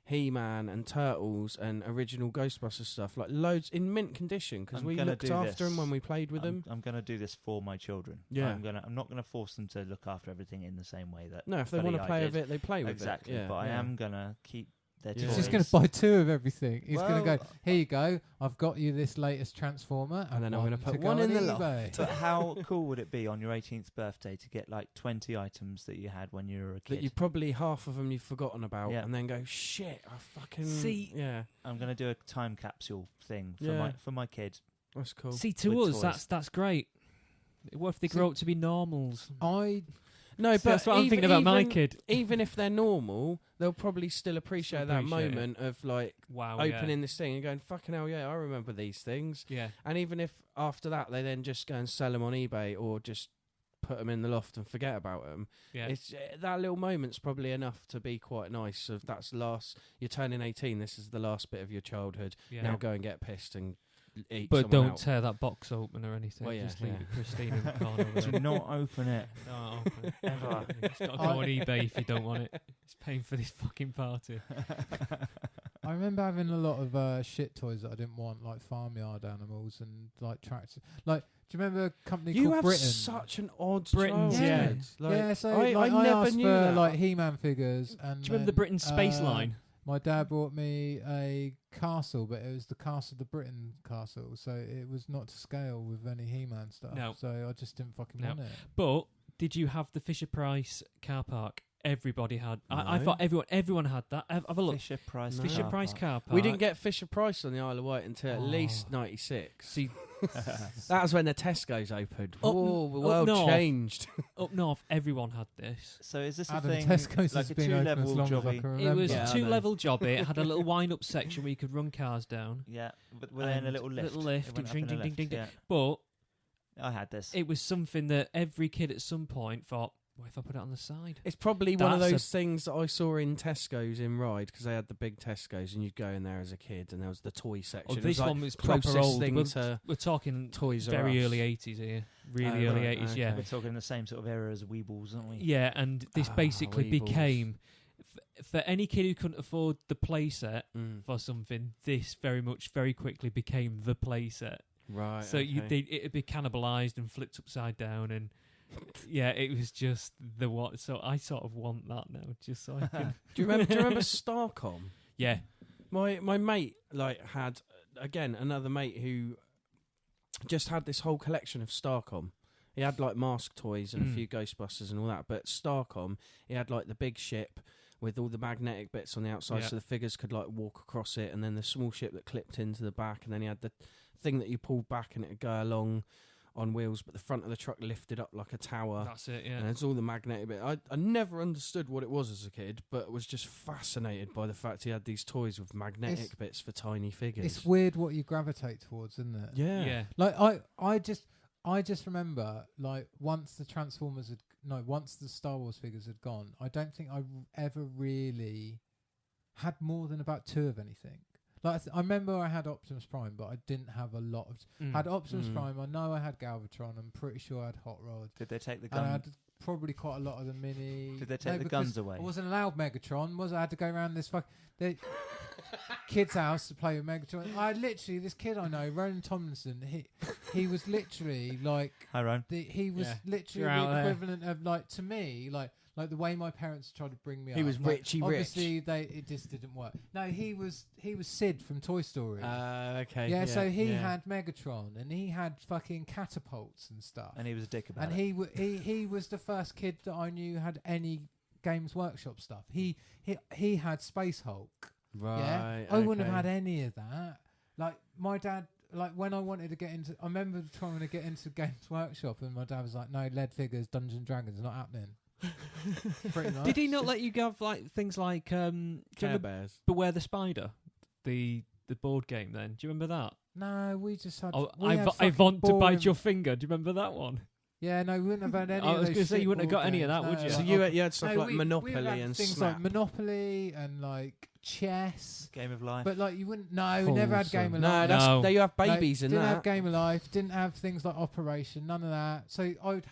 He-Man and Turtles and original Ghostbusters stuff, like loads in mint condition because I'm we gonna looked do after them this. when we played with them. I'm going to do this for my children. Yeah. I'm not going to force them to look after everything in the same way that. No, if they Buddy want to I play did. with it, they play with Exactly. it. Yeah, But I yeah. am going to keep their Yeah. toys. He's just going to buy 2 of everything. He's going to Well, go, here you go, I've got you this latest Transformer. And then I'm gonna put go one in on the loft. eBay. But how cool would it be on your 18th birthday to get like 20 items that you had when you were a kid? That you probably half of them you've forgotten about, Yeah. and then go, shit, I fucking See- yeah, I'm going to do a time capsule thing for Yeah. my kid. that's cool. See, to With us, toys. that's great. What if they grow up to be normals? No, See, that's what I'm thinking about my kid. Even if they're normal, they'll probably still appreciate that Appreciate it. moment of like Wow. opening this thing and going, fucking hell, yeah, I remember these things. Yeah. And even if after that they then just go and sell them on eBay or just put them in the loft and forget about them, Yeah. it's that little moment's probably enough to be quite nice. Of that's last, you're turning 18. This is the last bit of your childhood. Yeah. Now go and get pissed and eat. But someone don't out. tear that box open or anything. Well, yeah, Just leave yeah. it pristine in the corner. over Do there. not open it. No, open it. Ever. It's got to go on eBay if you don't want it. It's paying for this fucking party. I remember having a lot of shit toys that I didn't want, like farmyard animals and like tractors. Like, do you remember a company You called have Britain? such an odd Britain's, childhood. yeah. Like, Yeah, so I like, I never asked knew for that. like He-Man figures, and Do you remember the Britain space line? My dad brought me a castle, but it was the castle, the Britain castle, so it was not to scale with any He-Man stuff. No. So I just didn't fucking No. want it. But did you have the Fisher Price car park? Everybody had. I No. thought everyone had that. Have a look. Fisher Price. No. Fisher car Price park. car park. We didn't get Fisher Price on the Isle of Wight until at Oh. least 96. See, That was when the Tesco's opened. Oh, the up world north. changed. up north. Everyone had this. So is this a Adam, thing Tesco's like has a been open as two-level long as I jobby? can It remember. was Yeah, I a know. 2-level job. It had a little wind-up section where you could run cars down. Yeah, but within a And little lift. little lift, It went up ding, in a ding, ding, lift, ding, ding. yeah. But I had this. it was something that every kid at some point thought, what if I put it on the side? It's probably one of That's a- those things that I saw in Tesco's in Ryde, because they had the big Tesco's and you'd go in there as a kid and there was the toy section. Oh, It this was like one was proper closest old. thing We're, to we're talking Toys R very Us. early 80s here. Really Oh, early right, 80s, okay. yeah. We're talking the same sort of era as Weebles, aren't we? Yeah, and this Ah, basically Weebles. became, for any kid who couldn't afford the playset Mm. for something, this very quickly became the playset. Right. So okay. it'd be cannibalized and flipped upside down, and yeah, it was just the what. So I sort of want that now, just so I can. Do you remember Starcom? Yeah, My mate had again another mate who just had this whole collection of Starcom. He had like mask toys and a few Ghostbusters and all that, but Starcom, he had like the big ship with all the magnetic bits on the outside, Yeah. so the figures could like walk across it, and then the small ship that clipped into the back, and then he had the thing that you pulled back and it'd go along on wheels, but the front of the truck lifted up like a tower. that's it. And Yeah, it's all the magnetic bit. I never understood what it was as a kid, but was just fascinated by the fact he had these toys with magnetic It's- bits for tiny figures. It's weird what you gravitate towards, isn't it? Yeah. yeah. Like I just remember, like, once the Star Wars figures had gone, I don't think I ever really had more than about 2 of anything. Like, I remember I had Optimus Prime, but I didn't have a lot of. Had Optimus Prime. I know I had Galvatron. I'm pretty sure I had Hot Rod. Did they take the And I gun? had probably quite a lot of the mini. Did they take the because guns away? I wasn't allowed Megatron. I had to go around this kid's house to play with Megatron. I literally, this kid I know, Roland Tomlinson. He was literally like Hi, Ron. he was Yeah. literally You're out the there. equivalent of like to me like the way my parents tried to bring me up. He was like, Richie obviously it just didn't work. No, he was Sid from Toy Story. Okay. yeah, so he had Megatron and he had fucking catapults and stuff. And he was a dick about And he was the first kid that I knew had any Games Workshop stuff. He had Space Hulk. Right. Yeah, I wouldn't have had any of that. Like my dad, like when I wanted to get into, I remember trying to get into Games Workshop, and my dad was like, "No, lead figures, Dungeons and Dragons, not happening." Pretty much. Did he not let you have like things like do you Care remember Bears. Beware the Spider, the board game? Then do you remember that? No, we just had. Oh, we had I fucking want to boring- bite your finger. Do you remember that one? Yeah, no, we wouldn't have had any. I of was those gonna say you shit wouldn't have board got any of games, that, would no, you? So like, you had stuff no, like we Monopoly had and things Snap. like Monopoly and like chess, Game of Life. but like you wouldn't. No, we never had Game of No, Life. that's, No. they have No, babies in didn't that. have Game of Life. Didn't have things like Operation. None of that. So I would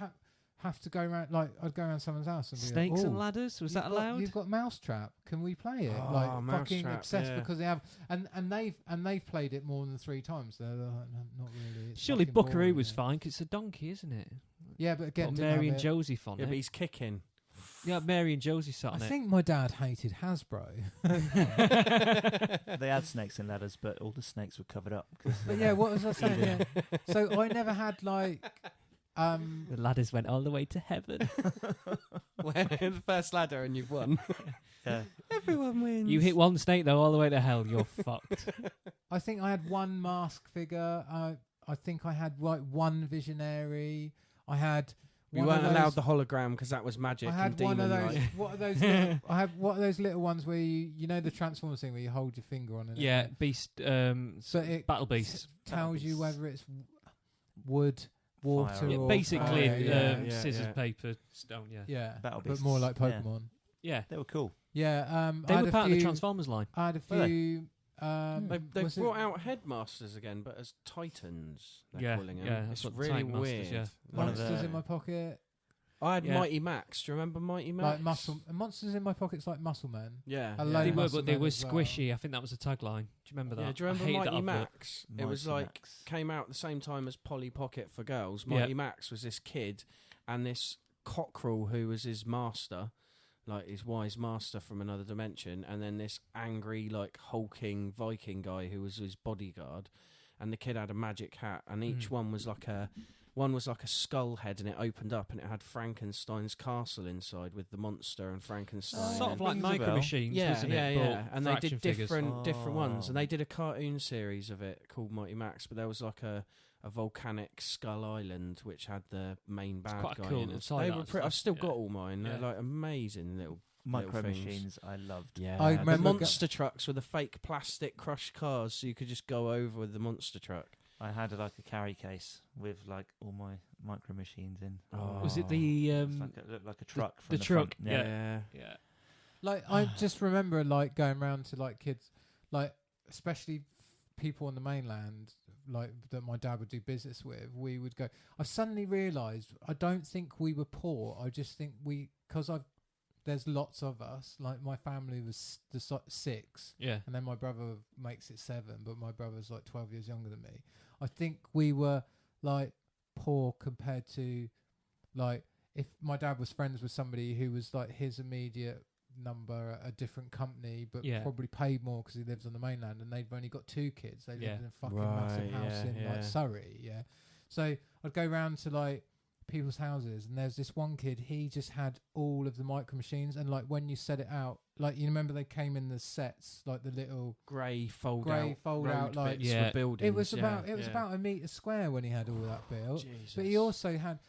have to go around. Like I'd go around someone's house and be Snakes like, and "Oh, ladders, was you've that got- allowed? You've got Mousetrap. Can we play it? Oh, Like fucking Mousetrap, obsessed yeah. because they have, and they've played it more than 3 times. They're like, "No, not really. It's Surely fucking Buckaroo boring, was yeah." fine 'cause it's a donkey, isn't it? Yeah, but again, Got didn't Mary have and it. Josie on Yeah, but it. he's kicking. Yeah, Mary and Josie's sat I on it. think my dad hated Hasbro. They had snakes and ladders, but all the snakes were covered up. 'cause But yeah, what was I saying? Yeah. So I never had like. The ladders went all the way to heaven. The first ladder and you've won. Yeah. Everyone wins. You hit one snake though, all the way to hell. You're fucked. I think I had one mask figure. I think I had like one Visionary. I had. We one weren't of allowed those, the hologram because that was magic I and had demon. one of those. Right? What are those? I had what are those little ones where you know the Transformers thing where you hold your finger on it. Yeah, Beast, So it Battle Beast. tells you Beast. whether it's wood, water, Fire. Yeah, or basically, fire. yeah, scissors, yeah. paper, stone. Yeah, Yeah, Battle but Beasts, more like yeah. Pokemon. yeah. They were cool. Yeah, They I had were a part of the few- Transformers line. I had a Were they? few. They've was it- brought out Headmasters again, but as Titans. They're Yeah, calling them. yeah, that's it's what the really Titan Masters, weird. yeah. One of Monsters the- in my pocket. I had Yeah. Mighty Max. Do you remember Mighty Max? Like Monsters in My Pocket's like Muscle Men. Yeah. A yeah. load They of were, Muscle but they Men were as well. squishy. I think that was the tagline. Do you remember that? Yeah, do you I remember hated that Mighty advert. Max? It was Mighty like Max. came out at the same time as Polly Pocket for girls. Yeah. Mighty Max was this kid and this cockerel who was his master, like his wise master from another dimension, and then this angry, like hulking Viking guy who was his bodyguard. And the kid had a magic hat, and each one was like a skull head, and it opened up, and it had Frankenstein's castle inside with the monster and Frankenstein. Sort of and- like Rings a Micro bell. Machines, yeah, wasn't yeah, it? yeah. But And for they action did figures. different ones, and Oh. they did a cartoon series of it called Mighty Max. But there was like a volcanic Skull Island which had the main bad quite guy cool in to it. tie They that were stuff, I've still yeah. got all mine. They're Yeah. like amazing little Micro things. Machines, I loved. Yeah, I the remember monster trucks were the fake plastic crushed cars, so you could just go over with the monster truck. I had like a carry case with like all my Micro Machines in. Oh. Was it the It's like it looked like a truck from the the truck, front. yeah. Like I just remember like going around to like kids, like especially people on the mainland, like that my dad would do business with. We would go. I suddenly realised I don't think we were poor. I just think there's lots of us. Like my family was six, Yeah. and then my brother makes it 7, but my brother's like 12 years younger than me. I think we were like poor compared to like if my dad was friends with somebody who was like his immediate number at a different company, but Yeah. probably paid more because he lives on the mainland, and they've only got 2 kids. They Yeah. lived in a fucking Right, massive house yeah, in yeah. like Surrey, yeah. So I'd go round to like people's houses, and there's this one kid, he just had all of the Micro Machines, and like when you set it out, like you remember they came in the sets, like the little Grey fold Grey out, fold road out, like- bits Yeah. for buildings. it was yeah, about yeah. about a metre square when he had all that built. Jesus. But he also had,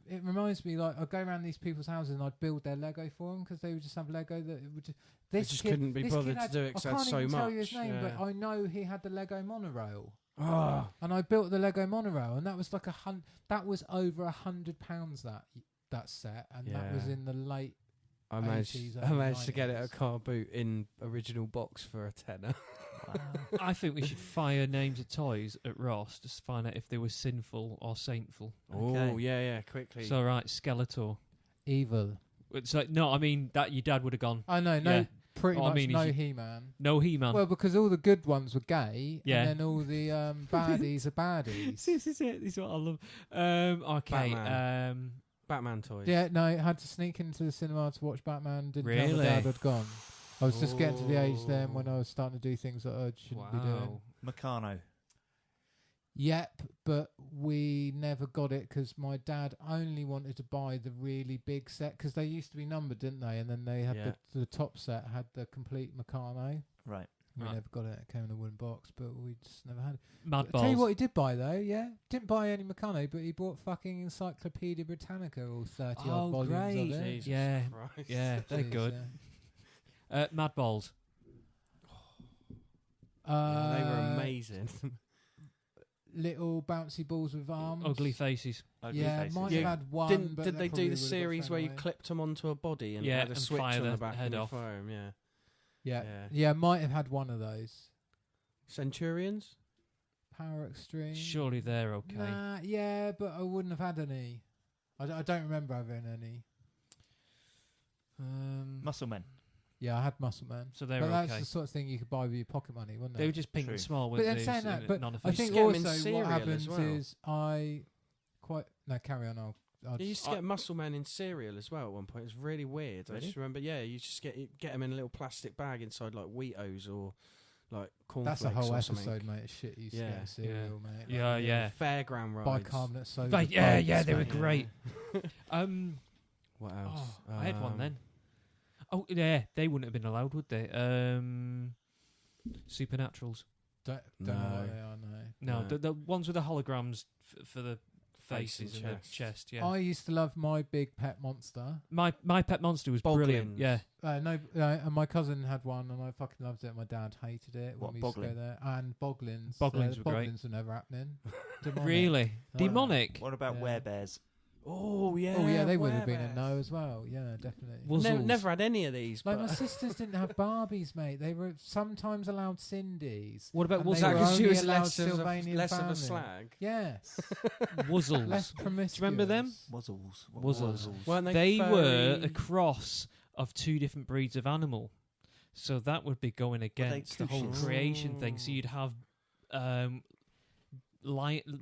it reminds me, like, I'd go around these people's houses and I'd build their Lego for them because they would just have Lego that it would just... They just couldn't be this bothered kid to do it 'cause I it had can't so even tell you his much, name, but yeah. I know he had the Lego monorail. Oh, And I built the Lego monorail, and that was like that was over £100 that set, and that was Yeah. in the late... I 80s, managed to get it at a 90s. car boot in original box for a tenner. Wow. I think we should fire names of toys at Ross just to find out if they were sinful or saintful. Oh, Okay. yeah, quickly. So, right, Skeletor. Evil. It's like, no, I mean, that your dad would have gone, I know, Yeah. pretty Oh, I much mean, no is He-Man. no He-Man. Well, because all the good ones were gay, Yeah. and then all the baddies are baddies. This is it. This is what I love. Okay. Batman. Batman toys. Yeah, no, I had to sneak into the cinema to watch Batman. Didn't tell my Really? dad had gone. I was just getting to the age then Oh. when I was starting to do things that I shouldn't be doing. Wow. Meccano. Yep, but we never got it because my dad only wanted to buy the really big set because they used to be numbered, didn't they? And then they had Yeah. the top set had the complete Meccano. Right. We Right. never got it. It came in a wooden box, but we just never had it. Mad I'll tell you Balls. what he did buy though, yeah? Didn't buy any Meccano, but he bought fucking Encyclopedia Britannica, all 30 Oh, odd volumes great. of it. Jesus Yeah. Christ. Yeah, they're Jeez, good. Mad Balls. Yeah, they were Uh, amazing. Little bouncy balls with arms. Ugly Faces. Ugly Yeah, faces. might Yeah, have had one. Did but they probably do the would've got series thrown where you away. clipped them onto a body and Yeah, had a and switch fire on the the back head and you off. fire 'em, yeah. Yeah. Yeah. Yeah, might have had one of those. Centurions? Power Extreme. Surely they're okay. Nah, yeah, but I wouldn't have had any. I don't remember having any. Muscle Men. Yeah, I had Muscle Man. So they But were that's okay. the sort of thing you could buy with your pocket money, wouldn't They it? were just pink True. and small, But weren't then they? saying that, but none of I these. think get 'em in also cereal what as happens well. is carry on. I'll You used to I- get Muscle Man in cereal as well at one point. It was really weird. I Really? just remember, you just get them in a little plastic bag inside like Wheatos or like cornflakes That's a whole or episode, something. mate. Shit, you used to Yeah, get cereal, mate. Yeah, Like, yeah. Fairground rides. Bicarbonate soda. But yeah, boats, yeah, they were mate. great. What else? Oh, I had one then. Oh, yeah, they wouldn't have been allowed, would they? Supernaturals. Don't No. know what they are, no. No, No. the ones with the holograms for the Face and faces and chest. the chest. Yeah. I used to love My Big Pet Monster. My Pet Monster was brilliant. Boglins. Yeah. And my cousin had one, and I fucking loved it. My dad hated it What, when we used to go Boglin? there. And Boglins. Boglins were great. Boglins were never happening. Demonic. Really? Oh. Demonic. What about Yeah. Werebears? Oh yeah. Oh yeah, they would have been a werebears. no as well. Yeah, definitely. Wuzzles. Never had any of these. Like but my sisters didn't have Barbies, mate. They were sometimes allowed Cindy's. What about And was they that were because she only was allowed less of a Sylvanian family. slag? Yes, Wuzzles? less promiscuous. Do you remember them? Wuzzles. Wuzzles. Weren't They were furry? a cross of two different breeds of animal, so that would be going against the whole cushions? creation thing. So you'd have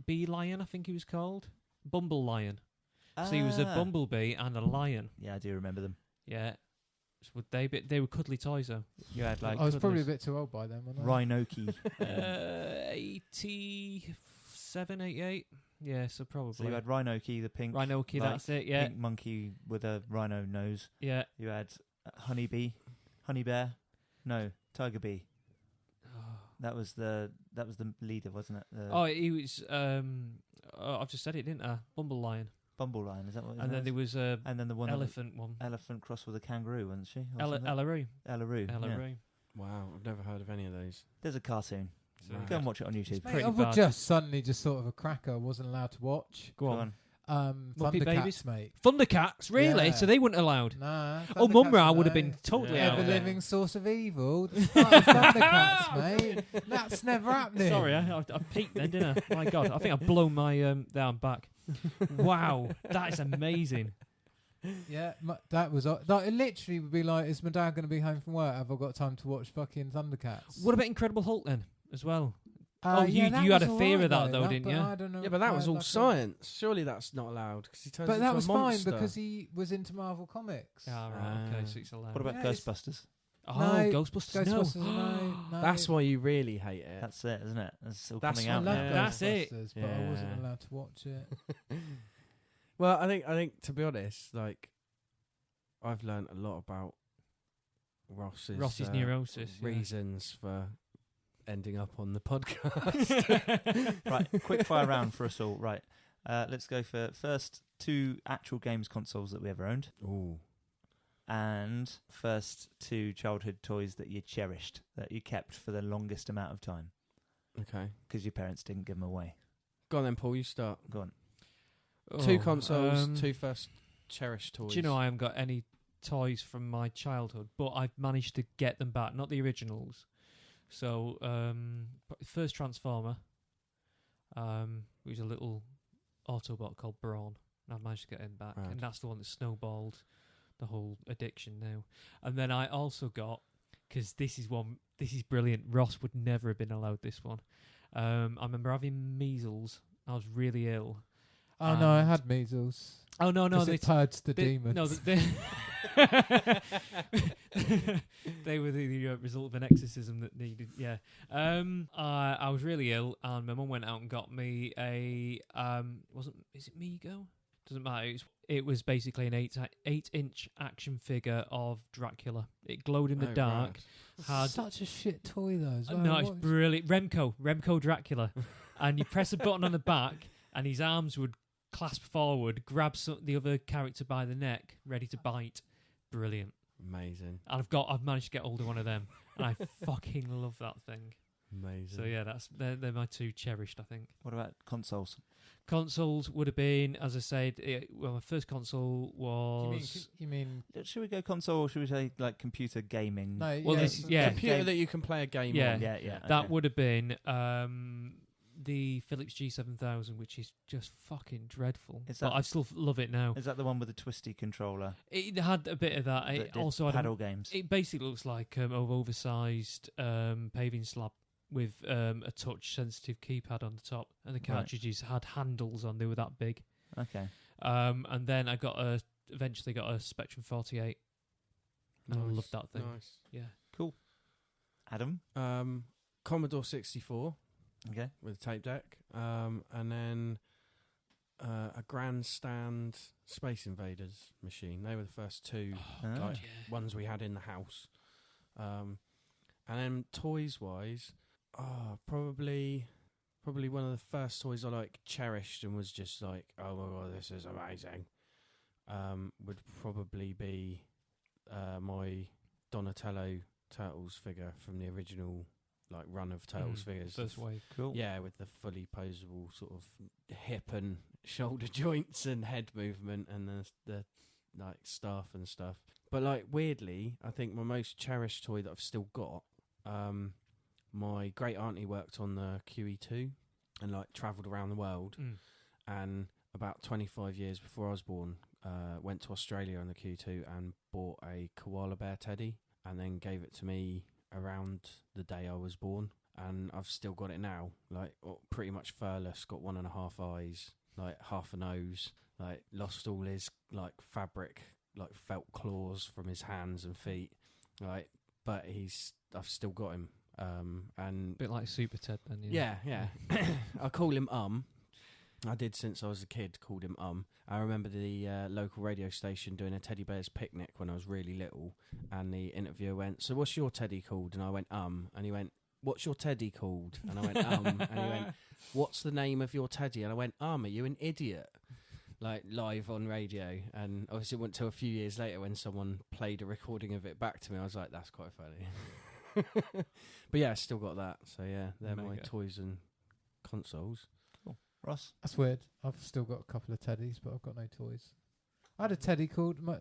bee lion, I think he was called, bumble lion. So he was a bumblebee and a lion. Yeah, I do remember them. Yeah. So would they be? They were cuddly toys though. You had like I was probably a cuddlies. bit too old by then, wasn't I? Rhinoki. 87, 88. Yeah, so probably. So you had Rhinoki, the pink Rhinoki, like, that's it. Yeah, pink monkey with a rhino nose. yeah. You had honeybee, honey bear, no, tiger bee. That was the leader, wasn't it? Oh, he was. I've just said it, didn't I? Bumble lion. Bumble lion, is that what? And then there was a and then the one elephant one. elephant crossed with a kangaroo, wasn't she? Or something? Ellaroo. Ellaroo. Yeah. Ellaroo. Wow, I've never heard of any of those. There's a cartoon. So Go and watch it on YouTube. pretty I would bad. just suddenly just thought of a cracker I wasn't allowed to watch. Go on. Muppet Thundercats, Babies? mate. Thundercats, really? Yeah. So they weren't allowed. Nah. Oh, Thundercats Mumra are would have no. been totally Yeah. out Ever there. living source of evil. The start of Thundercats, mate. That's never happening. Sorry, I peaked then, didn't I? My God, I think I've blown my down back. Wow, that is amazing. Yeah, that was. It literally would be like, is my dad going to be home from work? Have I got time to watch fucking Thundercats? What about Incredible Hulk then, as well? Yeah, you had was a fear alright of that though, didn't but you? I don't know. Yeah, but that was all like, science. Surely that's not allowed because he turns But into that was a fine monster. because he was into Marvel Comics. Ah, right, okay, so it's allowed. What about Yeah, it's- Ghostbusters? Oh, No, Ghostbusters, Ghostbusters, no. no. That's why you really hate it. That's it, isn't it? That's still That's coming I out love now. Yeah. That's it. Ghostbusters, but I wasn't Yeah. allowed to watch it. Well, I think to be honest, like I've learnt a lot about Ross's neurosis. yeah. reasons for ending up on the podcast. Right, quick fire round for us all. Right, let's go for first 2 actual games consoles that we ever owned, Ooh. and first 2 childhood toys that you cherished, that you kept for the longest amount of time Okay. because your parents didn't give them away. Go on then, Paul. You start. Go on. 2 consoles, um, 2 first cherished toys. Do you know I haven't got any toys from my childhood, but I've managed to get them back, not the originals. So, first Transformer, was a little Autobot called Brawn, and I've managed to get him back, Right. and that's the one that snowballed the whole addiction now. And then I also got, because this is brilliant, Ross would never have been allowed this one. I remember having measles, I was really ill. Oh no, I And- had measles. Oh, no, 'Cause it purged the demons. No, they were the result of an exorcism that needed. Yeah, I was really ill, and my mum went out and got me a is it Mego? Doesn't matter. It was basically an 8-inch action figure of Dracula. It glowed in the Oh, dark. Had Such a shit toy though. As well. no, it's What was- brilliant. Remco Dracula, and you press a button on the back, and his arms would clasp forward, grab the other character by the neck, ready to bite. Brilliant. Amazing. And I've managed to get hold of one of them, and I fucking love that thing. Amazing. So yeah, they're my 2 cherished, I think. What about consoles? Consoles would have been, as I said, my first console was. You mean Should we go console or should we say like computer gaming? no? Well, yeah, this is- yeah. Computer Game- that you can play a game Yeah. on. Yeah. That okay. would have been the Philips G7000, which is just fucking dreadful. Is But that- I still love it now. Is that the one with the twisty controller? It had a bit of that. that It did also had paddle games. It basically looks like an oversized paving slab with a touch-sensitive keypad on the top, and the cartridges had handles on. They were that big. Okay. And then I eventually got a Spectrum 48. And I Nice, loved that thing. Nice. Yeah. Adam. Commodore 64 Okay. with a tape deck, and then a Grandstand Space Invaders machine. They were the first 2 Ah. like, ones we had in the house. And then toys wise, probably one of the first toys I like cherished and was just like, oh my god, this is amazing. Would probably be my Donatello Turtles figure from the original like run of Turtles figures. First wave. Cool. Yeah, with the fully posable sort of hip and shoulder joints and head movement and the like staff and stuff. But like weirdly, I think my most cherished toy that I've still got, my great auntie worked on the QE2 and like travelled around the world, and about 25 years before I was born, went to Australia on the QE2 and bought a koala bear teddy and then gave it to me around the day I was born, and I've still got it now, like pretty much furless, got 1.5 eyes, like half a nose, like lost all his like fabric, like felt claws from his hands and feet, like, but I've still got him, and A bit like Super Ted then. yeah. I call him I did since I was a kid, called him I remember the local radio station doing a teddy bear's picnic when I was really little, and the interviewer went, "So what's your teddy called?" And I went, and he went, "What's your teddy called?" And I went, and he went, "What's the name of your teddy?" And I went, "Are you an idiot?" Like live on radio. And obviously it went to a few years later when someone played a recording of it back to me. I was like, that's quite funny. But yeah, I still got that. So yeah, they're my Mega. toys and consoles. Ross? That's weird. I've still got a couple of teddies, but I've got no toys. I had a teddy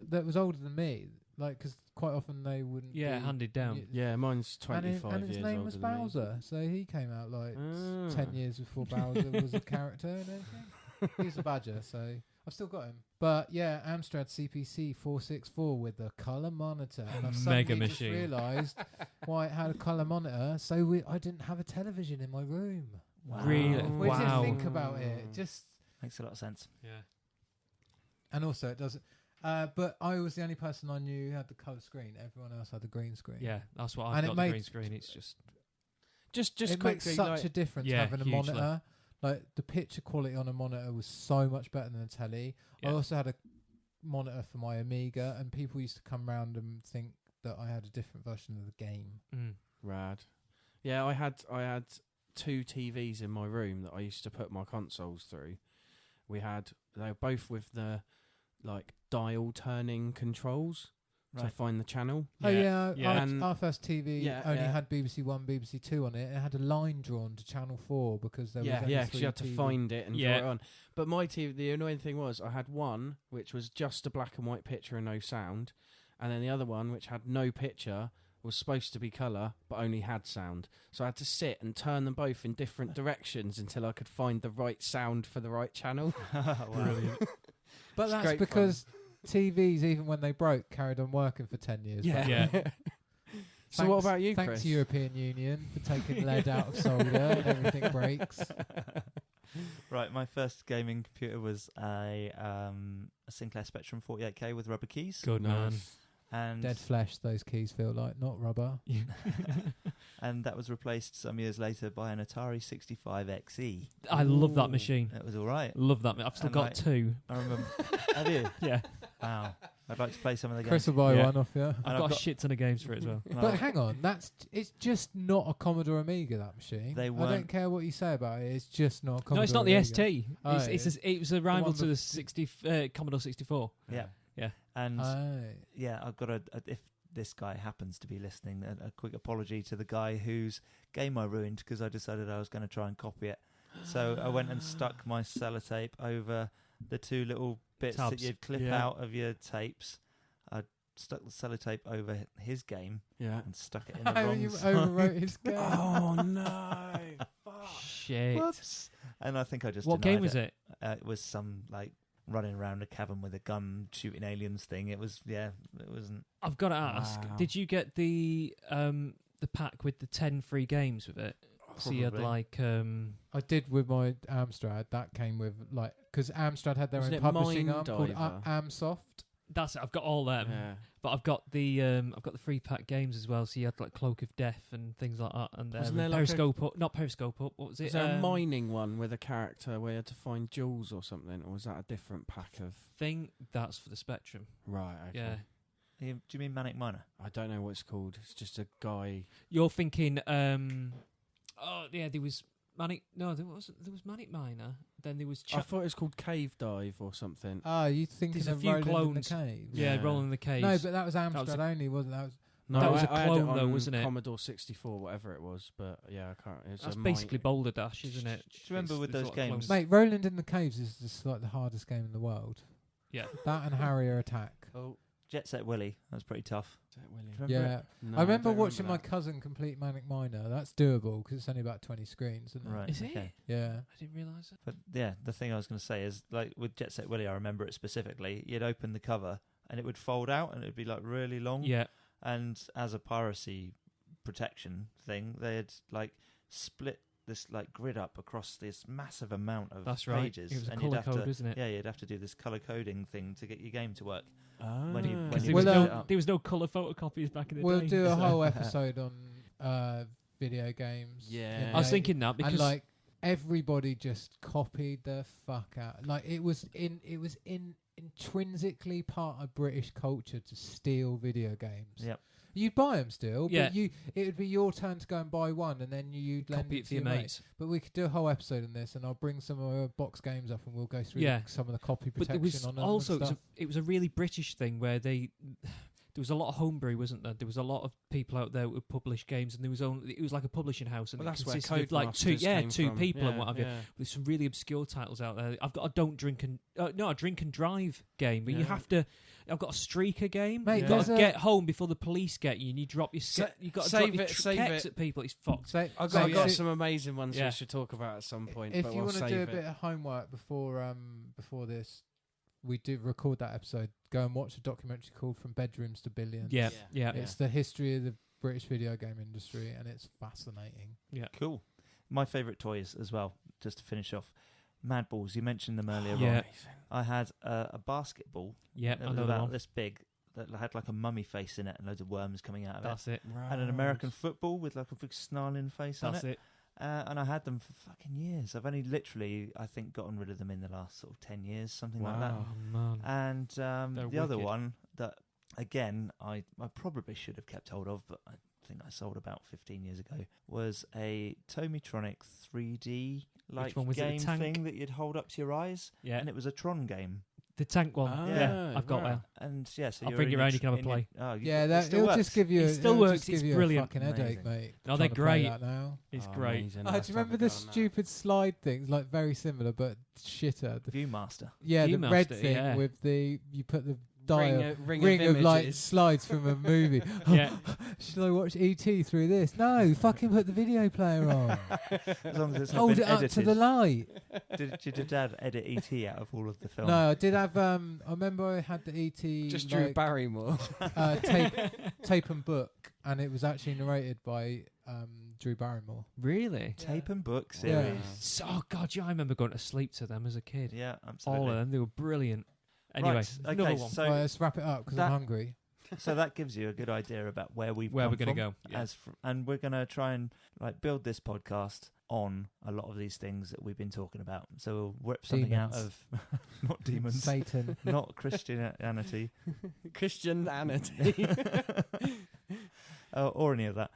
that was older than me, like, because quite often they wouldn't. Yeah, be- handed down. Yeah, mine's 25 and his years name older was than me. Bowser, so he came out like Ah. 10 years before Bowser was a character and everything. He was a badger, so I've still got him. But yeah, Amstrad CPC 464 with the colour monitor, and I've Mega suddenly just machine. realised why it had a colour monitor. So I didn't have a television in my room. Wow. Really? We didn't Wow. think about it. Just Makes a lot of sense. Yeah. and also it doesn't. But I was the only person I knew who had the colour screen. Everyone else had the green screen. Yeah, that's what And I've it got, the made- green screen. It's just... Just it quickly, makes such like, a difference Yeah, having a hugely. monitor. Like the picture quality on a monitor was so much better than a telly. I Yeah. also had a monitor for my Amiga, and people used to come round and think that I had a different version of the game. rad. Yeah, I had 2 TVs in my room that I used to put my consoles through. They were both with the like dial turning controls to Right. find the channel. Oh yeah, yeah. And- our first TV Yeah, only yeah. had BBC One, BBC Two on it. It had a line drawn to Channel 4 because there was only Because 3 you had to TV. find it and Yeah. draw it on. But my TV, the annoying thing was I had one which was just a black and white picture and no sound, and then the other one which had no picture, was supposed to be colour but only had sound. So I had to sit and turn them both in different directions until I could find the right sound for the right channel. Brilliant. But It's that's great because TVs, even when they broke, carried on working for 10 years. Yeah. Yeah. So what about you, Thanks Chris? European Union for taking lead out of solder and everything breaks. Right, my first gaming computer was a Sinclair Spectrum 48K with rubber keys. Good man. And Dead flesh, those keys feel like, not rubber. and that was replaced some years later by an Atari 65XE. I love that Ooh. machine. It was all right. Love that. I've still And got like- 2. I remember. Have you? Yeah. Wow. I'd like to play some of the games. Chris will buy Yeah. one off you. And I've got a shit ton of games for it as well. But hang on, it's just not a Commodore Amiga, that machine. They I weren't- don't care what you say about it. It's just not a Commodore No, it's not the Amiga. ST. Oh, It was a rival one to the that- 60 Commodore 64. Yeah. Yeah. And Oh. yeah, I've got if this guy happens to be listening, a quick apology to the guy whose game I ruined because I decided I was going to try and copy it. So I went and stuck my sellotape over the 2 little bits that Tabs. you'd clip Yeah. out of your tapes. I stuck the sellotape over his game Yeah. and stuck it in the Oh, wrong you side. overwrote his game. Oh no! Fuck. Shit. Whoops. And I think I just What denied game was it? It was some like running around a cavern with a gun shooting aliens thing. It was it wasn't. I've got to ask. Wow. Did you get the pack with the 10 free games with it? So you had Probably. like I did with my Amstrad. That came with because Amstrad had their Wasn't own it publishing Mind arm called Diver? Amsoft. that's it. I've got all them. Yeah. But I've got the free pack games as well. So you had like Cloak of Death and things like that. And Wasn't there like Periscope Up, not Periscope Up. What was it? Was there a mining one with a character where you had to find jewels or something, or was that a different pack of? Thing that's for the Spectrum. Right. Okay. Yeah. Do you mean Manic Miner? I don't know what it's called. It's just a guy. You're thinking. Oh yeah, there was Manic. No, there was Manic Miner. Then there was. I thought it was called Cave Dive or something. Ah, you thinking There's a of few Roland in the clones. Cave? yeah, Yeah. Rolling the Cage. No, but that was was Amstrad only, wasn't it? That was No, That was a I had clone it though, on wasn't it? Commodore 64, whatever it was. But yeah, I can't. It's That's a basically Boulder Dash, isn't it? Do you remember with It's those a lot of games? clones. Mate, Roland in the Caves is just like the hardest game in the world. Yeah. That and Harrier Attack. Oh, Jet Set Willy. That was pretty tough. is that Willie? Do you remember Yeah. No, I remember don't watching my that. cousin complete Manic Miner. That's doable because it's only about 20 screens, isn't it? Right. Is okay. it? Yeah. I didn't realise it. But yeah, the thing I was going to say is, like with Jet Set Willy, I remember it specifically. You'd open the cover and it would fold out and it would be like really long. Yeah. And as a piracy protection thing, they had like split this like grid up across this massive amount of That's right. pages. It was a and colour you'd have code, to, isn't it? yeah, you'd have to do this color coding thing to get your game to work. When you- Because you there, was Well, no, um, there was no colour photocopies back in the We'll day. do a so- whole episode on video games. Yeah. I was thinking that because and like everybody just copied the fuck out. Like it was intrinsically part of British culture to steal video games. Yep. You'd buy them still, Yeah. but it would be your turn to go and buy one, and then you'd lend copy it it to for your mates. But we could do a whole episode on this, and I'll bring some of our box games up, and we'll go through Yeah. some of the copy But protection it was on them. also and stuff. it was a really British thing where there was a lot of homebrew, wasn't there? There was a lot of people out there who would publish games, and it was like a publishing house, and Well, it that's where consisted of like two Codemasters came people from. and what have you. There's some really obscure titles out there. I've got a a drink and drive game, but you Yeah. have to. I've got a streaker game. Mate, You've there's got to a- get home before the police get you, and you drop your. You got to save drop your it, save keks it. at people. It's fucked. So, I've so got if- some amazing ones Yeah. we should talk about at some point. If but you we'll want to save do a it. bit of homework before this, we do record that episode. Go and watch a documentary called From Bedrooms to Billions. Yeah, Yeah. yeah. It's the history of the British video game industry, and it's fascinating. Cool. My favourite toys as well, just to finish off. Mad Balls, you mentioned them earlier Yeah. on. I had a basketball Yeah, that I was know that about one. this big, that had like a mummy face in it and loads of worms coming out of it. That's it. And an American football with like a big snarling face on That's it. it. And I had them for fucking years. I've only literally, I think, gotten rid of them in the last sort of 10 years, something like that. Wow. Oh man. And They're the other wicked. one that, again, I probably should have kept hold of, but I think I sold about 15 years ago, was a Tomitronic 3D like one was it, the game tank? thing that you'd hold up to your eyes. Yeah, And it was a Tron game. the tank one. Ah, yeah, I've got right. that. And yeah, so I'll you're bring in you your round, you can have a in your- play. Oh, Yeah, it that still it'll works. just give you. It still it'll works, just give it's you brilliant. a fucking headache, Amazing. mate. Oh, they're trying to play great. that now. It's Oh, great. amazing. Oh, I'll do have you to have remember a the go on that. stupid slide things, like very similar but shitter? Viewmaster. Yeah, the red Viewmaster, thing yeah. with you put the Ring of like images. slides from a movie. Yeah. Should I watch ET through this? No, fucking put the video player on. As long as it's not Hold been it up edited. to the light. Did your dad edit ET out of all of the film? No, I did have. I remember I had the ET Just Drew like, Barrymore. tape and book, and it was actually narrated by Drew Barrymore. Really? Tape and book Yeah. series. So, oh god, yeah, I remember going to sleep to them as a kid. Yeah, absolutely. All of them, they were brilliant. Anyway, Right, another okay, one. so Right, let's wrap it up because I'm that- hungry. so that gives you a good idea about where we're Where we're going gonna go, yeah. and we're going to try and like build this podcast on a lot of these things that we've been talking about. So we'll whip something out Demons. of not demons, Satan. not Christianity, Christianity. or any of that.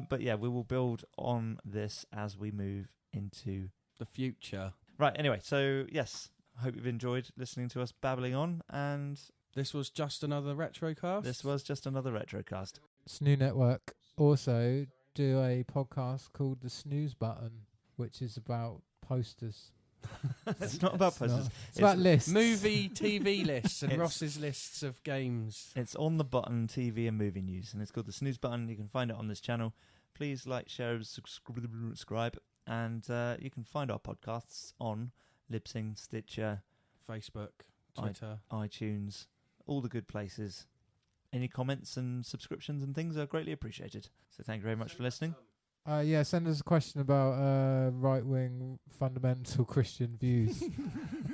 But yeah, we will build on this as we move into The future. right. Anyway, so yes, I hope you've enjoyed listening to us babbling on, and This was just another retrocast. this was just another retrocast. SNEW Network also do a podcast called The Snooze Button, which is about posters. It's not about posters. It's about lists. movie, TV lists, and It's- Ross's lists of games. It's on the button TV and movie news, and it's called the Snooze Button. You can find it on this channel. Please like, share, subscribe, and you can find our podcasts on Libsyn, Stitcher, Facebook, Twitter. iTunes, all the good places. Any comments and subscriptions and things are greatly appreciated. So thank you very much for listening. Yeah, send us a question about right-wing fundamental Christian views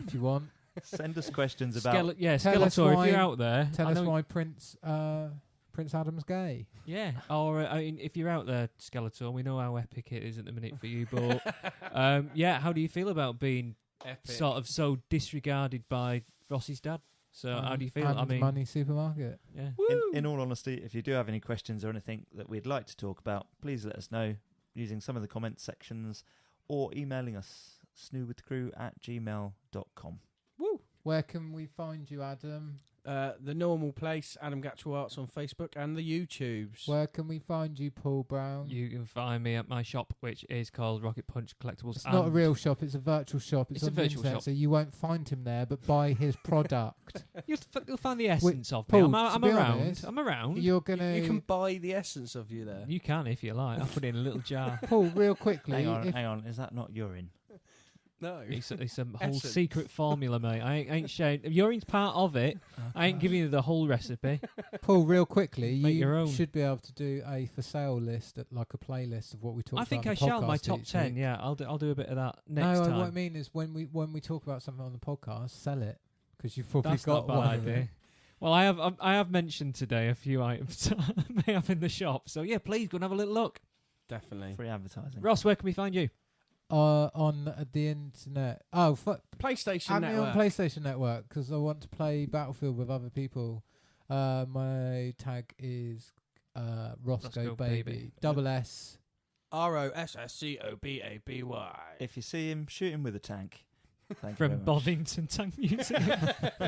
if you want. Send us questions about... Tell us Skeletor, why- if you're out there, Tell I us know- why Prince Adam's gay. Yeah, or I mean, if you're out there, Skeletor, we know how epic it is at the minute for you, but yeah, how do you feel about being Epic. sort of so disregarded by Ross's dad? So how do you feel? And I mean, Money Supermarket. yeah. In all honesty, if you do have any questions or anything that we'd like to talk about, please let us know using some of the comment sections or emailing us, snewwiththecrew@gmail.com. Where can we find you, Adam? The normal place, Adam Gatchell Arts on Facebook and the YouTubes. Where can we find you, Paul Brown? You can find me at my shop, which is called Rocket Punch Collectibles. It's not a real shop, it's a virtual shop. It's a on the virtual internet, shop. so you won't find him there, but buy his product. You'll find the essence of Paul, me. I'm to be around. honest, I'm around. You're gonna. You can buy the essence of you there. You can if you like. I'll put it in a little jar. Paul, real quickly. Hang on. Is that not urine? No. It's a whole Essence. secret formula, mate. I ain't sharing. Urine's part of it. I ain't giving you the whole recipe. Paul, real quickly, Make you your own. should be able to do a for sale list, like a playlist of what we talked about. I think on I the shall. My podcast top each 10. week. Yeah, I'll do a bit of that next No, time. what I mean is when we talk about something on the podcast, sell it because you've probably That's got not a one bad of idea. them. Well, I have mentioned today a few items I may have in the shop. So yeah, please go and have a little look. Definitely. Free advertising. Ross, where can we find you? On the internet. Oh, PlayStation add me Network. on PlayStation Network because I want to play Battlefield with other people. My tag is Roscoe Baby. Double S. ROSSCOBABY. If you see him, shoot him with a tank. Thank you From very much. Boddington Tank Museum.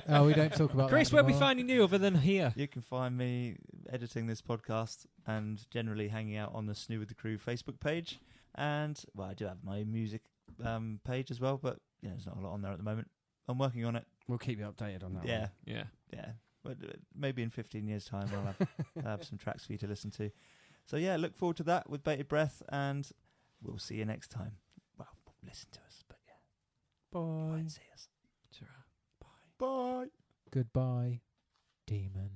Oh, we don't talk about Chris, that where we anymore. finding you other than here? You can find me editing this podcast and generally hanging out on the SNEW with the Crew Facebook page. And, well, I do have my music page as well, but there's not a lot on there at the moment. I'm working on it. We'll keep you updated on that Yeah, one. Yeah. But maybe in 15 years' time I'll have some tracks for you to listen to. So, yeah, look forward to that with bated breath, and we'll see you next time. Well, listen to us, but yeah. Bye. You won't see us. Bye. Goodbye, demon.